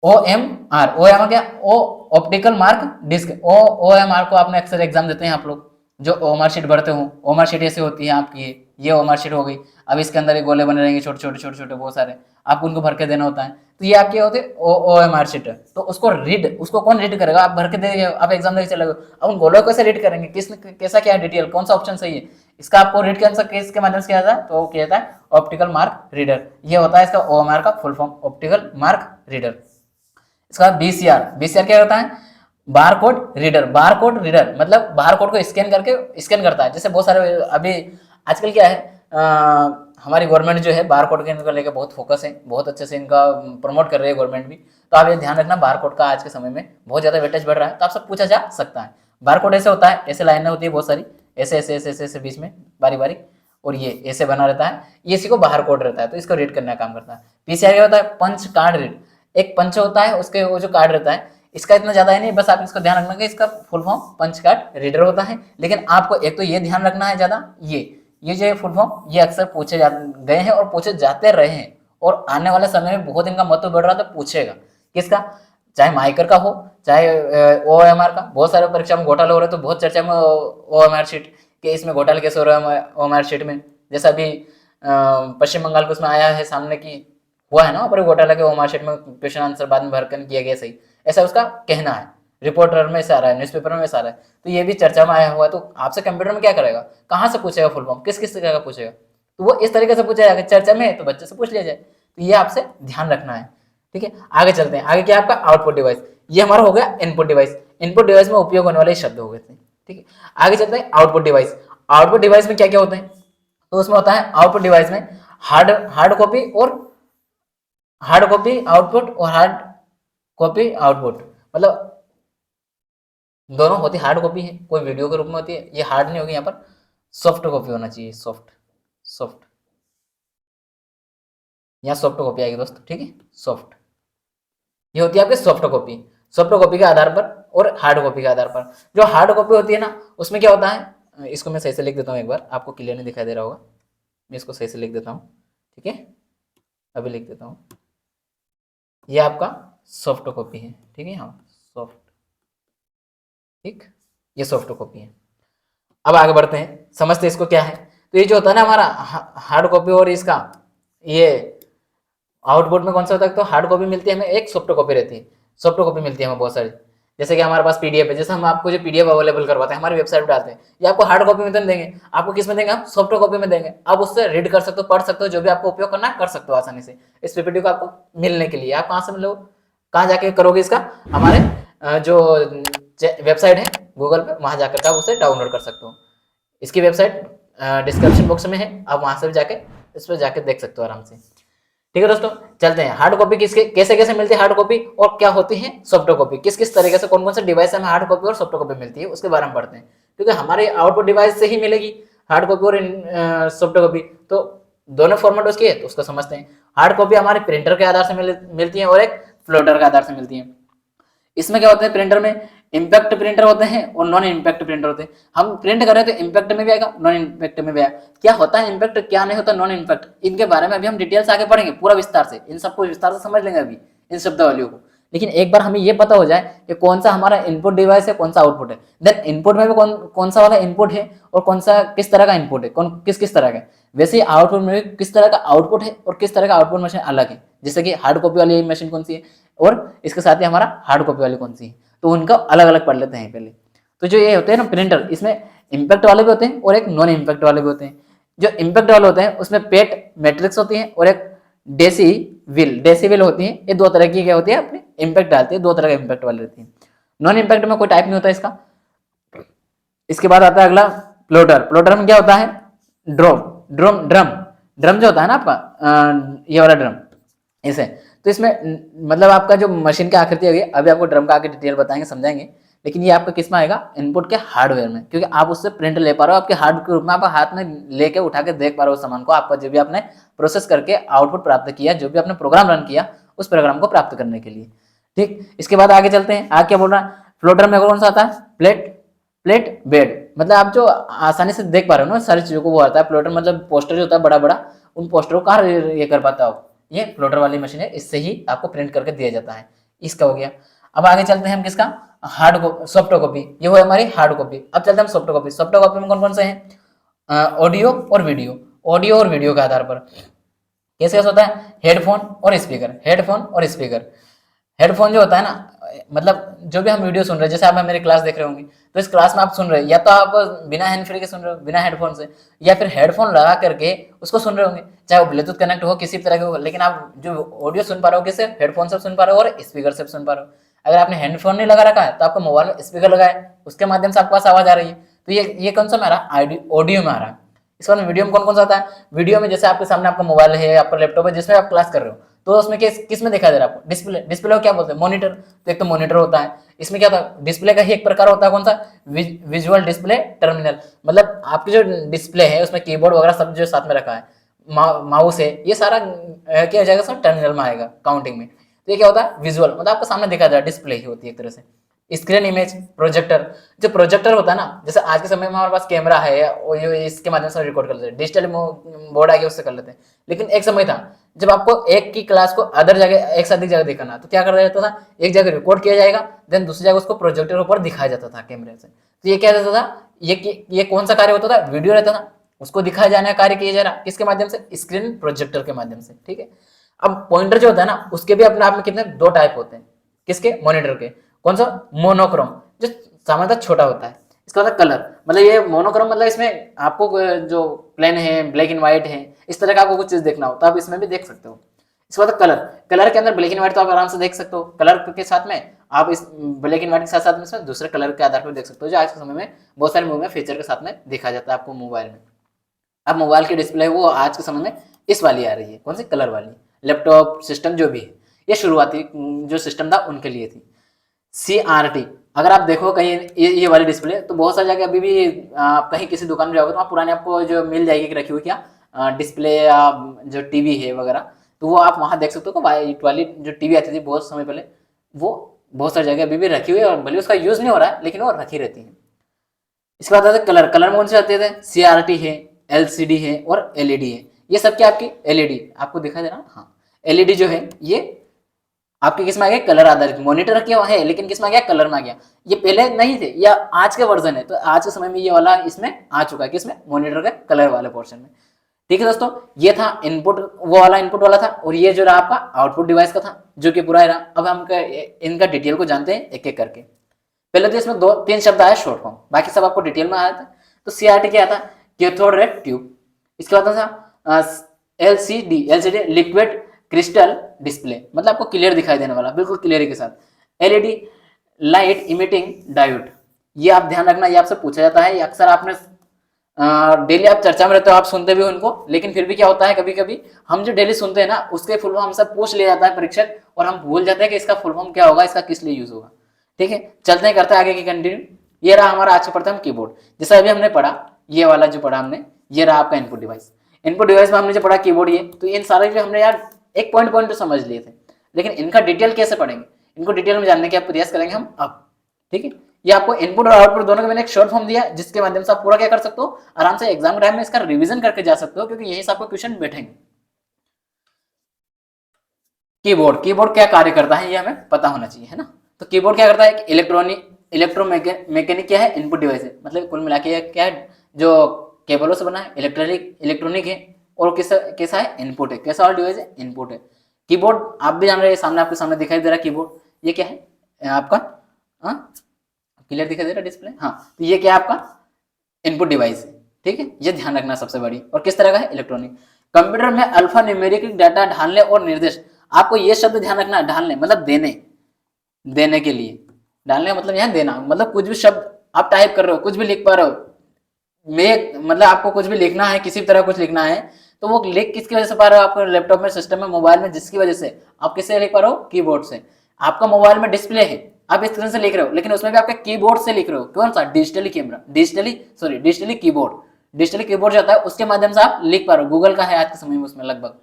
OMR, OMR क्या, ओ ऑप्टिकल मार्क डिस्क। OMR को आपने अक्सर एग्जाम देते हैं आप लोग, जो ओमआर शीट भरते हो, ओमआर शीट ऐसे होती है आपकी, ये ओमआर शीट हो गई। अब इसके अंदर ये गोले बने रहेंगे छोटे छोटे छोटे छोटे बहुत सारे, आपको उनको भर के देना होता है। तो ये आपके होते OMR शीट, तो उसको रीड, उसको कौन रीड करेगा, आप भर के देंगे, आप एग्जाम देके चले गए, अब उन गोलों को कैसे रीड करेंगे, किस कैसा क्या डिटेल, कौन सा ऑप्शन सही है, इसका आपको रीड कैसे किसके माध्यम से किया जाता है, तो किया जाता है ऑप्टिकल मार्क रीडर, ये होता है इसका OMR का full form, optical mark reader. इसका बीसीआर, बीसीआर क्या होता है, बारकोड रीडर, बारकोड रीडर मतलब बारकोड को स्कैन करके स्कैन करता है। जैसे बहुत सारे अभी आजकल क्या है, हमारी गवर्नमेंट जो है बारकोड के इनको लेकर बहुत फोकस है, बहुत अच्छे से इनका प्रमोट कर रही है गवर्नमेंट भी। तो आप ये ध्यान रखना, बारकोड का आज के समय में बहुत ज्यादा वेटेज बढ़ रहा है, तो आपसे पूछा जा सकता है। बारकोड ऐसे होता है, ऐसे लाइनें होती है बहुत सारी, ऐसे ऐसे ऐसे ऐसे बीच में बारी बारी, और ये ऐसे बना रहता है, ये इसी को बाहर कोड रहता है, तो इसको रीड करने का काम करता है। पीसीआर क्या होता है, पंच कार्ड रीड, एक पंच होता है, उसके वो जो कार्ड रहता है, इसका इतना ज्यादा है नहीं, बस आप इसको ध्यान रखना कि इसका full form punch card reader होता है। लेकिन आपको एक तो ये ध्यान रखना है ज्यादा, ये जो फुल फॉर्म ये अक्सर पूछे गए हैं और पूछे जाते रहे हैं, और आने वाले समय में बहुत इनका महत्व बढ़ रहा है, तो पूछेगा किसका, चाहे माइकर का हो चाहे OMR का। बहुत सारे परीक्षा में घोटाले हो रहे, तो बहुत चर्चा में OMR शीट के, इसमें घोटाले कैसे हो रहा है OMR शीट में। जैसा अभी पश्चिम बंगाल को उसमें आया है सामने की, हुआ है ना वहाँ पर घोटाला के OMR शीट में क्वेश्चन आंसर बाद में भरकर किया गया सही, ऐसा उसका कहना है, रिपोर्टर में ऐसा आ रहा है, न्यूज़पेपर में ऐसा आ रहा है, तो ये भी चर्चा में आया हुआ है। तो आपसे कंप्यूटर में क्या करेगा, कहाँ से पूछेगा फुल फॉर्म, किस किस तरह का पूछेगा, तो वो इस तरीके से पूछा जाएगा, चर्चा में है तो बच्चे से पूछ लिया जाए, तो ये आपसे ध्यान रखना है, ठीक है। आगे चलते हैं, आगे क्या आपका आउटपुट डिवाइस, ये हमारा हो गया इनपुट डिवाइस। इनपुट डिवाइस में उपयोग होने वाले शब्द हो गए थे, ठीक है। आगे चलते हैं आउटपुट डिवाइस। आउटपुट डिवाइस में क्या क्या होते हैं, तो उसमें होता है आउटपुट डिवाइस में हार्ड कॉपी और हार्ड कॉपी आउटपुट और हार्ड कॉपी आउटपुट, मतलब दोनों होती हार्ड कॉपी है, कोई वीडियो के रूप में होती है, ये हार्ड नहीं होगी, यहाँ पर सॉफ्ट कॉपी होना चाहिए, सॉफ्ट यहाँ सॉफ्ट कॉपी आएगी दोस्तों, ठीक है, सॉफ्ट, ये होती है आपकी सॉफ्ट कॉपी के आधार पर और हार्ड कॉपी के आधार पर। जो हार्ड कॉपी होती है ना, उसमें क्या होता है, इसको मैं सही से लिख देता हूँ, एक बार आपको क्लियर नहीं दिखाई दे रहा होगा, मैं इसको सही से लिख देता हूँ, ठीक है, अभी लिख देता हूँ, ये आपका सॉफ्ट कॉपी है, ठीक है, हाँ सॉफ्ट, ठीक, ये सॉफ्ट कॉपी है। अब आगे बढ़ते हैं, समझते हैं इसको क्या है। तो ये जो होता है ना हमारा हार्ड कॉपी और इसका ये आउटपुट में कौन सा होता है, तो हार्ड कॉपी मिलती है हमें, एक सॉफ्ट कॉपी रहती है, सॉफ्ट कॉपी मिलती है हमें बहुत सारी, जैसे कि हमारे पास पीडीएफ है, जैसे हम आपको जो पीडीएफ अवेलेबल करवाते हैं हमारी वेबसाइट पर डालते हैं, ये आपको हार्ड कॉपी में तो नहीं देंगे, आपको किस में देंगे, हम सॉफ्ट कॉपी में देंगे, आप उससे रीड कर सकते हो, पढ़ सकते हो, जो भी आपको उपयोग करना है कर सकते हो आसानी से। इस पीपीटी को आपको मिलने के लिए आप कहाँ से मिलोगे, कहाँ जाके करोगे इसका, हमारे जो वेबसाइट है गूगल पे, वहाँ जाकर आप उसे डाउनलोड कर सकते हो। इसकी वेबसाइट डिस्क्रिप्शन बॉक्स में है, आप वहाँ से जाके इस पर जाके देख सकते हो आराम से। ठीक है दोस्तों, चलते हैं हार्ड कॉपी किसके कैसे कैसे मिलती है हार्ड कॉपी, और क्या होती है सॉफ्ट कॉपी, किस किस तरीके से कौन कौन से डिवाइस में हार्ड कॉपी और सॉफ्ट कॉपी मिलती है, उसके बारे में पढ़ते हैं। क्योंकि हमारे आउटपुट डिवाइस से ही मिलेगी हार्ड कॉपी और सॉफ्ट कॉपी, तो दोनों फॉर्मेट उसकी है, तो उसको समझते हैं। हार्ड कॉपी हमारे प्रिंटर के आधार से मिलती है और एक फ्लोटर के आधार से मिलती है। इसमें क्या होता है, प्रिंटर में इम्पैक्ट प्रिंटर होते हैं और नॉन इम्पैक्ट प्रिंटर होते हैं। हम प्रिंट कर रहे हैं तो इम्पैक्ट में भी आएगा, नॉन इम्पैक्ट में भी आएगा। क्या होता है इम्पैक्ट, क्या नहीं होता नॉन इम्पैक्ट, इनके बारे में अभी हम डिटेल से आगे पढ़ेंगे पूरा विस्तार से, इन सबको विस्तार से समझ लेंगे अभी इन शब्दावलियों को। लेकिन एक बार हमें ये पता हो जाए कि कौन सा हमारा इनपुट डिवाइस है, कौन सा आउटपुट है, देन इनपुट में भी कौन सा वाला इनपुट है और कौन सा किस तरह का इनपुट है, कौन किस तरह का है, वैसे ही आउटपुट में भी किस तरह का आउटपुट है और किस तरह का आउटपुट मशीन अलग है। जैसे कि हार्ड कॉपी वाली मशीन कौन सी है और इसके साथ ही हमारा हार्ड कॉपी वाली कौन सी है, तो उनका अलग अलग पढ़ लेते हैं पहले। तो जो ये होते हैं ना प्रिंटर, इसमें इम्पैक्ट वाले भी होते हैं और एक नॉन इम्पैक्ट वाले भी होते हैं। जो इम्पैक्ट वाले होते हैं उसमें पेट मैट्रिक्स होती है और एक डेसी व्हील होती है। ये दो तरह की क्या होती है, अपनी इम्पैक्ट डालती है, दो तरह का इम्पैक्ट वाले रहती है। नॉन इम्पैक्ट में कोई टाइप नहीं होता इसका। इसके बाद आता है अगला प्लोटर में क्या होता है, ड्रम जो होता है ना आपका, ये वाला ड्रम इसे, तो इसमें मतलब आपका जो मशीन की आकृति होगी, अभी आपको ड्रम का आगे डिटेल बताएंगे समझाएंगे, लेकिन ये आपका किस में आएगा, इनपुट के हार्डवेयर में, क्योंकि आप उससे प्रिंट ले पा रहे हो, आपके हार्ड के रूप में आप हाथ में लेके उठा के देख पा रहे हो सामान को, आपका जो भी आपने प्रोसेस करके आउटपुट प्राप्त किया, जो भी आपने प्रोग्राम रन किया उस प्रोग्राम को प्राप्त करने के लिए। ठीक, इसके बाद आगे चलते हैं, आगे क्या बोल रहा है, फ्लोटर में कौन सा आता है, प्लेट बेड, मतलब आप जो आसानी से देख पा रहे हो ना सारी चीजों को, वो आता है प्लोटर, मतलब पोस्टर जो होता है बड़ा बड़ा, उन पोस्टरों को कहाँ ये कर पाता हो, ये प्लोटर वाली मशीन है, इससे ही आपको प्रिंट करके दिया जाता है। इसका हो गया। अब आगे चलते हैं हम किसका, सॉफ्ट कॉपी, ये हो हमारी हार्ड कॉपी। अब चलते हैं हम सॉफ्ट कॉपी। सॉफ्ट कॉपी में कौन कौन से हैं, ऑडियो और वीडियो के आधार पर कैसे कैसे होता है, हेडफोन जो होता है ना, मतलब जो भी हम वीडियो सुन रहे हैं, जैसे आप मेरी क्लास देख रहे होंगे, तो इस क्लास में आप सुन रहे हैं, या तो आप बिना हैंड फ्री के सुन रहे हो, बिना हेडफोन से, या फिर हेडफोन लगा करके उसको सुन रहे होंगे, चाहे वो ब्लूटूथ कनेक्ट हो किसी तरह के हो, लेकिन आप जो ऑडियो सुन पा रहे हो किससे, हेडफोन से सुन पा रहे हो और स्पीकर से सुन पा रहे हो। अगर आपने हेडफोन नहीं लगा रखा है तो आपको मोबाइल में स्पीकर लगा है, उसके माध्यम से आपके पास आवाज आ रही है, तो ये कौन सा हमारा ऑडियो में आ रहा है। इसके बाद वीडियो में कौन कौन सा आता है, वीडियो में जैसे आपके सामने आपका मोबाइल है, आपका लैपटॉप है, जिसमें आप क्लास कर रहे हो, तो उसमें किस में दिखाई दे रहा है आपको, डिस्प्ले को क्या बोलते हैं, मॉनिटर। तो एक तो मॉनिटर होता है, इसमें क्या होता है, डिस्प्ले का ही एक प्रकार होता है, कौन सा, विजुअल डिस्प्ले टर्मिनल, मतलब आपकी जो डिस्प्ले है उसमें कीबोर्ड वगैरह सब जो साथ में रखा है, माउस है, ये सारा क्या हो जाएगा, सब टर्मिनल में आएगा काउंटिंग में। तो ये क्या होता है, विजुअल, मतलब आपको सामने दिखा जाए, डिस्प्ले ही होती है एक तरह से। स्क्रीन इमेज, प्रोजेक्टर, जो प्रोजेक्टर होता है ना, जैसे आज के समय में हमारे पास कैमरा है और ये इसके माध्यम से रिकॉर्ड कर लेते हैं, डिजिटल बोर्ड आ गया उससे कर लेते हैं, लेकिन एक समय था जब आपको एक की क्लास को अदर जगह एक साथ जगह दिखाना, तो क्या कर जाता था, एक जगह रिकॉर्ड किया जाएगा, देन दूसरी जगह उसको प्रोजेक्टर ऊपर दिखाया जाता था कैमरे से। तो ये क्या रहता था, ये कौन सा कार्य होता था, वीडियो रहता था, उसको दिखाया जाने का कार्य किया जा रहा, किसके माध्यम से, स्क्रीन प्रोजेक्टर के माध्यम से। ठीक है, अब पॉइंटर जो होता है ना, उसके भी अपने आप में कितने दो टाइप होते हैं, किसके, मॉनिटर के, कौन सा, मोनोक्रोम, जो सामान्यतः छोटा होता है। इसका मतलब कलर, मतलब ये मोनोक्रोम, मतलब इसमें आपको जो प्लेन है, ब्लैक एंड व्हाइट है, इस तरह का आपको कुछ चीज देखना हो तो आप इसमें भी देख सकते हो। इसके बाद कलर के अंदर ब्लैक एंड व्हाइट तो आप आराम से देख सकते हो, कलर के साथ में आप इस ब्लैक एंड व्हाइट के साथ साथ में इसमें दूसरे कलर के आधार पर देख सकते हो, जो आज के समय में बहुत सारे मूवी में फीचर के साथ में दिखा जाता है आपको मोबाइल में। अब मोबाइल की डिस्प्ले वो आज के समय में इस वाली आ रही है, कौन सी, कलर वाली। लैपटॉप सिस्टम जो भी है, ये शुरुआती जो सिस्टम था उनके लिए थी। CRT, अगर आप देखो कहीं ये वाली डिस्प्ले, तो बहुत सारी जगह अभी भी कहीं किसी दुकान में जाओगे तो वहाँ पुरानी आपको जो मिल जाएगी रखी हुई क्या डिस्प्ले या जो टीवी है वगैरह, तो वो आप वहाँ देख सकते हो। वाइट वाली जो टीवी आती थी बहुत समय पहले, वो बहुत सारी जगह अभी भी रखी हुई है, और भले उसका यूज नहीं हो रहा है लेकिन वो रखी रहती है। इसके बाद आते कलर, कलर में कौन से आते थे, CRT है, LCD है और LED है। ये सब क्या आपकी LED आपको दिखाई दे रहा है, हाँ। LED जो है ये आपके किस में आ गया, कलर आधारित। मॉनिटर किया है लेकिन किस में आ गया, कलर में आ गया। ये पहले नहीं थे, या आज के वर्जन है, तो आज के समय में ये वाला इसमें आ चुका है, किसमें, मॉनिटर के कलर वाले पोर्शन में। ठीक है दोस्तों, ये था इनपुट, वो वाला इनपुट वाला था, और ये जो रहा आपका आउटपुट डिवाइस का था, जो कि पूरा रहा। अब हम इनका डिटेल को जानते हैं एक एक करके। पहले तो इसमें 2-3 शब्द आया शॉर्ट फॉर्म, बाकी सब आपको डिटेल में आया था। तो CRT क्या था, कैथोड रे ट्यूब। इसके बाद था LCD, लिक्विड क्रिस्टल डिस्प्ले, मतलब आपको क्लियर दिखाई देने वाला, बिल्कुल क्लियर के साथ। LED, light emitting diode. ये आप ध्यान रखना, ये आपसे पूछा जाता है, अक्सर आपने डेली आप चर्चा में रहते हो, आप सुनते भी हो उनको, लेकिन फिर भी क्या होता है, कभी कभी हम जो डेली सुनते हैं ना उसके फुल फॉर्म हमसे पूछ लिया जाता है परीक्षक, और हम भूल जाते हैं कि इसका फुल फॉर्म क्या होगा, इसका किस लिए यूज होगा। ठीक है, चलते हैं, करते हैं आगे की कंटिन्यू। ये रहा हमारा आज का प्रथम कीबोर्ड, जैसा अभी हमने पढ़ा, ये वाला जो पढ़ा हमने, ये रहा आपका इनपुट डिवाइस। इनपुट डिवाइस में हमने जो पढ़ा कीबोर्ड, ये तो इन सारे जो हमने यार एक पॉइंट पॉइंट तो समझ लिए थे, लेकिन इनका डिटेल कैसे पढ़ेंगे, इनको डिटेल में जानने का प्रयास करेंगे हम अब। ठीक है, ये आपको इनपुट और आउटपुट दोनों का मैंने एक शॉर्ट फॉर्म दिया, जिसके माध्यम से आप पूरा क्या कर सकते हो, आराम से एग्जाम टाइम में इसका रिवीजन करके जा सकते हो, क्योंकि यही से आपको क्वेश्चन बैठेंगे। कीबोर्ड, कीबोर्ड क्या कार्य करता है ये हमें पता होना चाहिए, है ना। तो कीबोर्ड क्या करता है, इलेक्ट्रोमैकेनिक क्या है, इनपुट डिवाइस है, मतलब कुल मिला के क्या है, जो केबलों से बना है, इलेक्ट्रॉनिक है, और कैसा है, इनपुट है। कैसा वाला डिवाइस है, इनपुट है। कीबोर्ड आप भी जान रहे हैं, सामने आपके सामने दिखाई दे रहा है कीबोर्ड, ये क्या है आपका, क्लियर दिखाई दे रहा है डिस्प्ले, हाँ। तो ये क्या है आपका इनपुट डिवाइस है। ठीक है, ये ध्यान रखना सबसे बड़ी। और किस तरह का है, इलेक्ट्रॉनिक। कंप्यूटर में अल्फा न्यूमेरिक डाटा ढालने और निर्देश, आपको ये शब्द ध्यान रखना, ढालने मतलब देने के लिए, डालने का मतलब यहाँ देना, मतलब कुछ भी शब्द आप टाइप कर रहे हो, कुछ भी लिख पा रहे हो, मतलब आपको कुछ भी लिखना है, किसी भी तरह कुछ लिखना है, तो वो लिख किसकी वजह से पा रहे हो, आपके लैपटॉप में, सिस्टम में, मोबाइल में, जिसकी वजह से आप किससे लिख पा रहे हो, कीबोर्ड से। आपका मोबाइल में डिस्प्ले है, आप इस तरह से लिख रहे हो, लेकिन उसमें भी आपके कीबोर्ड से लिख रहे हो, कौन सा, डिजिटली कीबोर्ड जो होता है उसके माध्यम से आप लिख पा रहे हो। गूगल का है आज के समय में, उसमें लगभग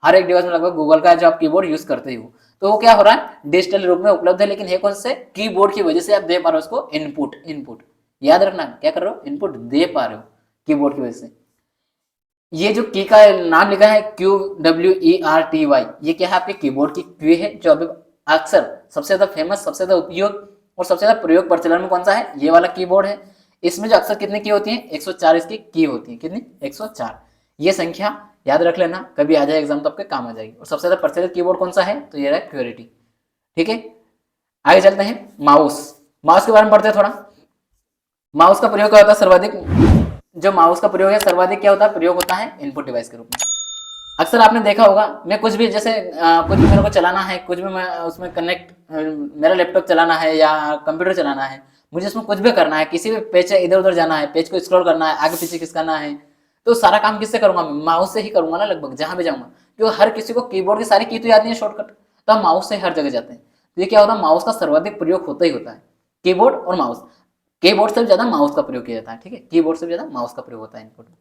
हर एक डिवाइस में लगभग गूगल का है जो आप कीबोर्ड यूज करते हो। तो वो क्या हो रहा है, डिजिटल रूप में उपलब्ध है, लेकिन है कौन से, कीबोर्ड की वजह से आप दे पा रहे हो उसको इनपुट। याद रखना, क्या कर रहे हो, इनपुट दे पा रहे हो कीबोर्ड की वजह से। ये जो की का नाम लिखा है QWERTY, ये क्या है, आपके कीबोर्ड की क्यू है, जो अभी अक्सर सबसे ज्यादा फेमस, सबसे ज्यादा उपयोग और सबसे ज्यादा प्रयोग प्रचलन में कौन सा है, ये वाला कीबोर्ड है। इसमें जो अक्सर कितनी की होती है, 104 इसकी की होती है, कितनी, 104। ये संख्या याद रख लेना, कभी आ जाए एग्जाम तो आपके काम आ जाएगी। और सबसे ज्यादा प्रचलित कीबोर्ड कौन सा है, तो ये रहा क्यूरिटी। ठीक है, आगे चलते हैं, माउस के बारे में पढ़ते हैं थोड़ा। माउस का प्रयोग क्या होता है सर्वाधिक, जो माउस का प्रयोग है सर्वाधिक क्या होता है, प्रयोग होता है इनपुट डिवाइस के रूप में। अक्सर आपने देखा होगा, मैं कुछ भी जैसे कुछ भी मेरे को चलाना है, कुछ भी मैं उसमें कनेक्ट, मेरा लैपटॉप चलाना है या कंप्यूटर चलाना है, मुझे उसमें कुछ भी करना है, किसी भी पेज से इधर उधर जाना है, पेज को स्क्रॉल करना है, आगे पीछे खिसकाना है, तो सारा काम किससे करूंगा, मैं माउस से ही करूंगा ना, लगभग जहां भी जाऊंगा। क्योंकि हर किसी को कीबोर्ड की सारी की तो याद नहीं है शॉर्टकट, तो हम माउस से हर जगह जाते हैं। तो ये क्या होता है, माउस का सर्वाधिक प्रयोग होता ही होता है, कीबोर्ड और माउस। कीबोर्ड से भी ज्यादा माउस का प्रयोग किया जाता है, ठीक है, कीबोर्ड से भी ज्यादा माउस का प्रयोग होता है इनपुट में।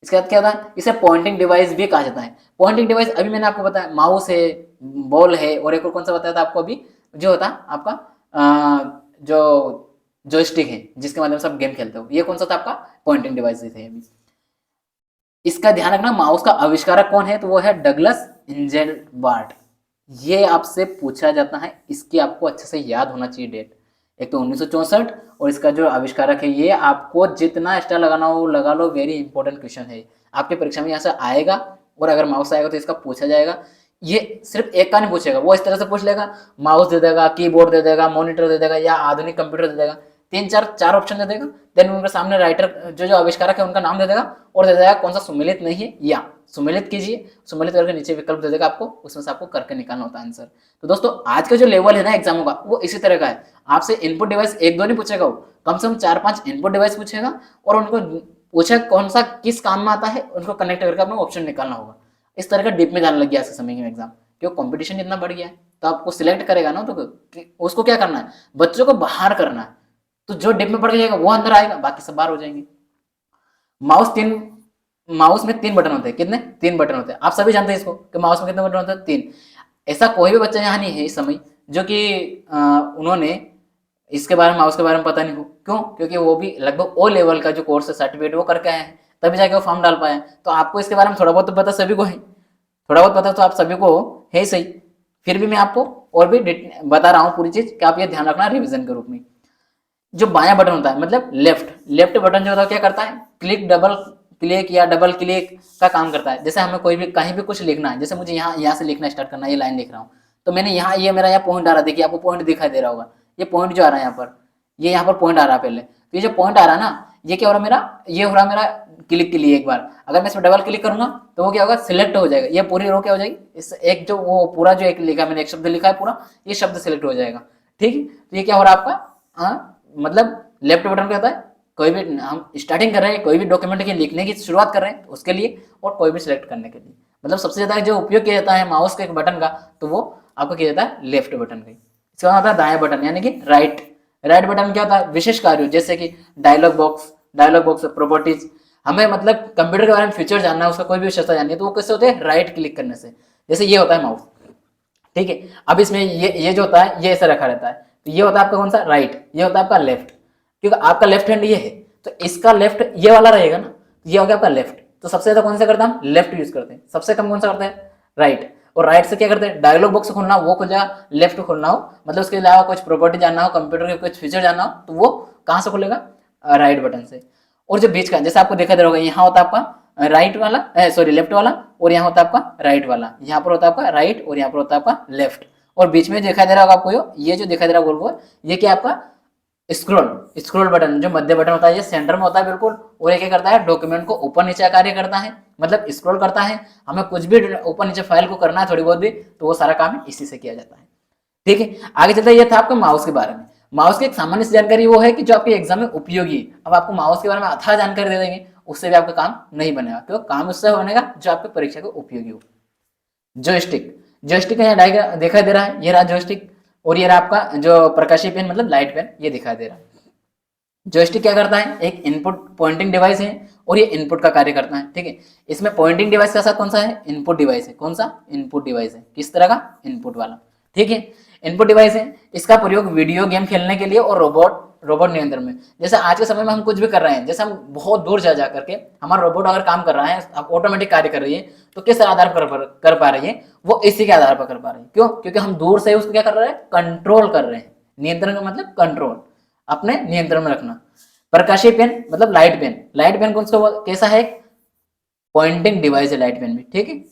इसके बाद क्या होता है, इसे पॉइंटिंग डिवाइस भी कहा जाता है। पॉइंटिंग डिवाइस अभी मैंने आपको बताया, माउस है, बॉल है, और एक और कौन सा बताया था आपको अभी, जो होता है आपका जो जॉयस्टिक है, जिसके माध्यम से आप गेम खेलते हो, ये कौन सा था आपका, पॉइंटिंग डिवाइस थे अभी। इसका ध्यान रखना, माउस का आविष्कारक कौन है, तो वो है डगलस एंजेलबार्ट। ये आपसे पूछा जाता है, इसकी आपको अच्छे से याद होना चाहिए डेट। एक तो 1964, और इसका जो आविष्कारक है, ये आपको जितना एक्स्ट्रा लगाना हो लगा लो, वेरी इंपॉर्टेंट क्वेश्चन है, आपके परीक्षा में यहाँ से आएगा। और अगर माउस आएगा तो इसका पूछा जाएगा। ये सिर्फ एक का नहीं पूछेगा, वो इस तरह से पूछ लेगा, माउस दे देगा, कीबोर्ड दे देगा, मॉनिटर दे देगा, या आधुनिक कंप्यूटर दे देगा, तीन चार ऑप्शन दे देगा, देन उनके सामने राइटर जो आविष्कारक है उनका नाम दे देगा और दे देगा कौन सा सुमेलित नहीं है या सुमेलित कीजिए, सुमेलित करके नीचे विकल्प दे देगा आपको, उसमें से आपको करके निकालना होता है आंसर। तो दोस्तों आज का जो लेवल है ना एग्जामों का वो इसी तरह का है, आपसे इनपुट डिवाइस एक दो नहीं पूछेगा, वो कम से कम 4-5 इनपुट डिवाइस पूछेगा और उनको पूछे कौन सा किस काम में आता है, उनको कनेक्ट करके अपना ऑप्शन निकालना होगा। इस तरह का डीप में जाने लग गया आज के समय में एग्जाम, क्योंकि कंपटीशन इतना बढ़ गया है, तो आपको सिलेक्ट करेगा ना, तो उसको क्या करना है, बच्चों को बाहर करना है, तो जो डिप में पड़ जाएगा वो अंदर आएगा, बाकी सब बाहर हो जाएंगे। माउस में 3 बटन होते हैं, कितने? 3 बटन होते हैं, आप सभी जानते हैं इसको कि माउस में कितने बटन होते हैं? 3। ऐसा कोई भी बच्चा यहाँ नहीं है इस समय जो कि उन्होंने इसके बारे में, माउस के बारे में पता नहीं हो। क्यों? क्योंकि वो भी लगभग ओ लेवल का जो कोर्स है, सर्टिफिकेट वो करके आए हैं, तभी जाके वो फॉर्म डाल पाए। तो आपको इसके बारे में थोड़ा बहुत तो पता सभी को है, थोड़ा बहुत पता तो आप सभी को है सही, फिर भी मैं आपको और भी बता रहा हूँ पूरी चीज कि आप ये ध्यान रखना रिविजन के रूप में। जो बायां बटन होता है मतलब लेफ्ट बटन जो होता है क्या करता है, क्लिक डबल क्लिक या डबल क्लिक का काम करता है। जैसे हमें कोई भी कहीं भी कुछ लिखना है, जैसे मुझे यहाँ से लिखना स्टार्ट करना है, ये लाइन लिख रहा हूँ, तो मैंने यहाँ ये मेरा यहाँ पॉइंट आ रहा है, देखिए आपको पॉइंट दिखाई दे रहा होगा, ये पॉइंट जो आ रहा है यहाँ पर, ये यहाँ पर पॉइंट आ रहा है पहले, तो ये जो पॉइंट आ रहा है ना, ये क्या हो रहा है मेरा, ये हो रहा है मेरा क्लिक के लिए। एक बार अगर मैं इसमें डबल क्लिक करूंगा तो वो क्या होगा, सिलेक्ट हो जाएगा, ये पूरी रो क्या हो जाएगी, इस एक जो वो पूरा जो एक लिखा मैंने, एक शब्द लिखा है पूरा, ये शब्द सिलेक्ट हो जाएगा। ठीक है, तो ये क्या हो रहा है आपका, मतलब लेफ्ट बटन क्या होता है, कोई भी हम स्टार्टिंग कर रहे हैं, कोई भी डॉक्यूमेंट के लिखने की शुरुआत कर रहे हैं तो उसके लिए, और कोई भी सिलेक्ट करने के लिए, मतलब सबसे ज्यादा जो उपयोग किया जाता है माउस के एक बटन का, तो वो आपको किया जाता है लेफ्ट बटन का। इसका मतलब होता है दायां बटन, यानी कि राइट बटन क्या होता है, विशेष कार्यों जैसे कि डायलॉग बॉक्स प्रॉपर्टीज, हमें मतलब कंप्यूटर के बारे में फीचर जानना है, उसका कोई भी विशेषता जाननी है, तो वो कैसे होते हैं, राइट क्लिक करने से। जैसे ये होता है माउस, ठीक है, अब इसमें ये जो होता है ये ऐसा रखा रहता है, तो ये होता है आपका कौन सा, राइट, ये होता है आपका लेफ्ट, क्योंकि आपका लेफ्ट हैंड ये है, तो इसका लेफ्ट ये वाला रहेगा ना, तो ये हो गया आपका लेफ्ट। तो सबसे ज्यादा कौन सा करता है, हम लेफ्ट यूज करते हैं, सबसे कम कौन सा करते हैं, राइट। और राइट से क्या करते हैं, डायलॉग बॉक्स खोलना हो वो खुल जाएगा, लेफ्ट खोलना हो मतलब उसके अलावा कुछ प्रॉपर्टी जानना हो, कंप्यूटर के कुछ फीचर जानना हो, तो वो कहाँ से खुलेगा, राइट बटन से। और जो बीच का जैसे आपको देखा दे रहा होगा, यहाँ होता है आपका राइट वाला, सॉरी लेफ्ट वाला, और यहाँ होता है आपका राइट वाला, यहाँ पर होता है आपका राइट और यहाँ पर होता है आपका लेफ्ट, और बीच में दिखाई दे रहा होगा आपको ये जो दिखाई दे रहा है गोल गोल, ये क्या आपका स्क्रॉल बटन, जो मध्य बटन होता है ये सेंटर में होता है बिल्कुल, और ये क्या करता है, डॉक्यूमेंट को ऊपर नीचे कार्य करता है, मतलब स्क्रॉल करता है, हमें कुछ भी ऊपर नीचे फाइल को करना है थोड़ी बहुत भी, तो वो सारा काम इसी से किया जाता है। ठीक है, आगे चलते ये था आपका माउस के बारे में। माउस की एक सामान्य जानकारी वो है कि जो आपके एग्जाम में उपयोगी है। अब आपको माउस के बारे में अथाह जानकारी दे देंगे, उससे भी आपका काम नहीं बनेगा, क्योंकि काम उससे बनेगा जो आपके परीक्षा को उपयोगी हो। जॉयस्टिक का यहाँ डायग्राम दिखाई दे रहा है, ये रहा जॉयस्टिक, और ये रहा आपका जो प्रकाशीय पेन मतलब लाइट पेन, ये दिखाई दे रहा है। जॉयस्टिक क्या करता है, एक इनपुट पॉइंटिंग डिवाइस है और ये इनपुट का कार्य करता है। ठीक है, इसमें पॉइंटिंग डिवाइस का साथ कौन सा है, इनपुट डिवाइस है। कौन सा, इनपुट डिवाइस है, किस तरह का, इनपुट वाला। ठीक है, इनपुट डिवाइस है, इसका प्रयोग वीडियो गेम खेलने के लिए और रोबोट नियंत्रण में। जैसे आज के समय में हम कुछ भी कर रहे हैं, जैसे हम बहुत दूर जा करके हमारा रोबोट अगर काम कर रहा है, अब ऑटोमेटिक कार्य कर रही है, तो किस आधार पर कर पा रही है, वो इसी के आधार पर कर पा रही है। क्यों? क्योंकि हम दूर से उसको क्या कर रहे हैं, कंट्रोल कर रहे हैं। नियंत्रण का मतलब कंट्रोल, अपने नियंत्रण में रखना। प्रकाशीय पेन मतलब लाइट पेन कौन सा कैसा है, पॉइंटिंग डिवाइस है लाइट पेन भी। ठीक है,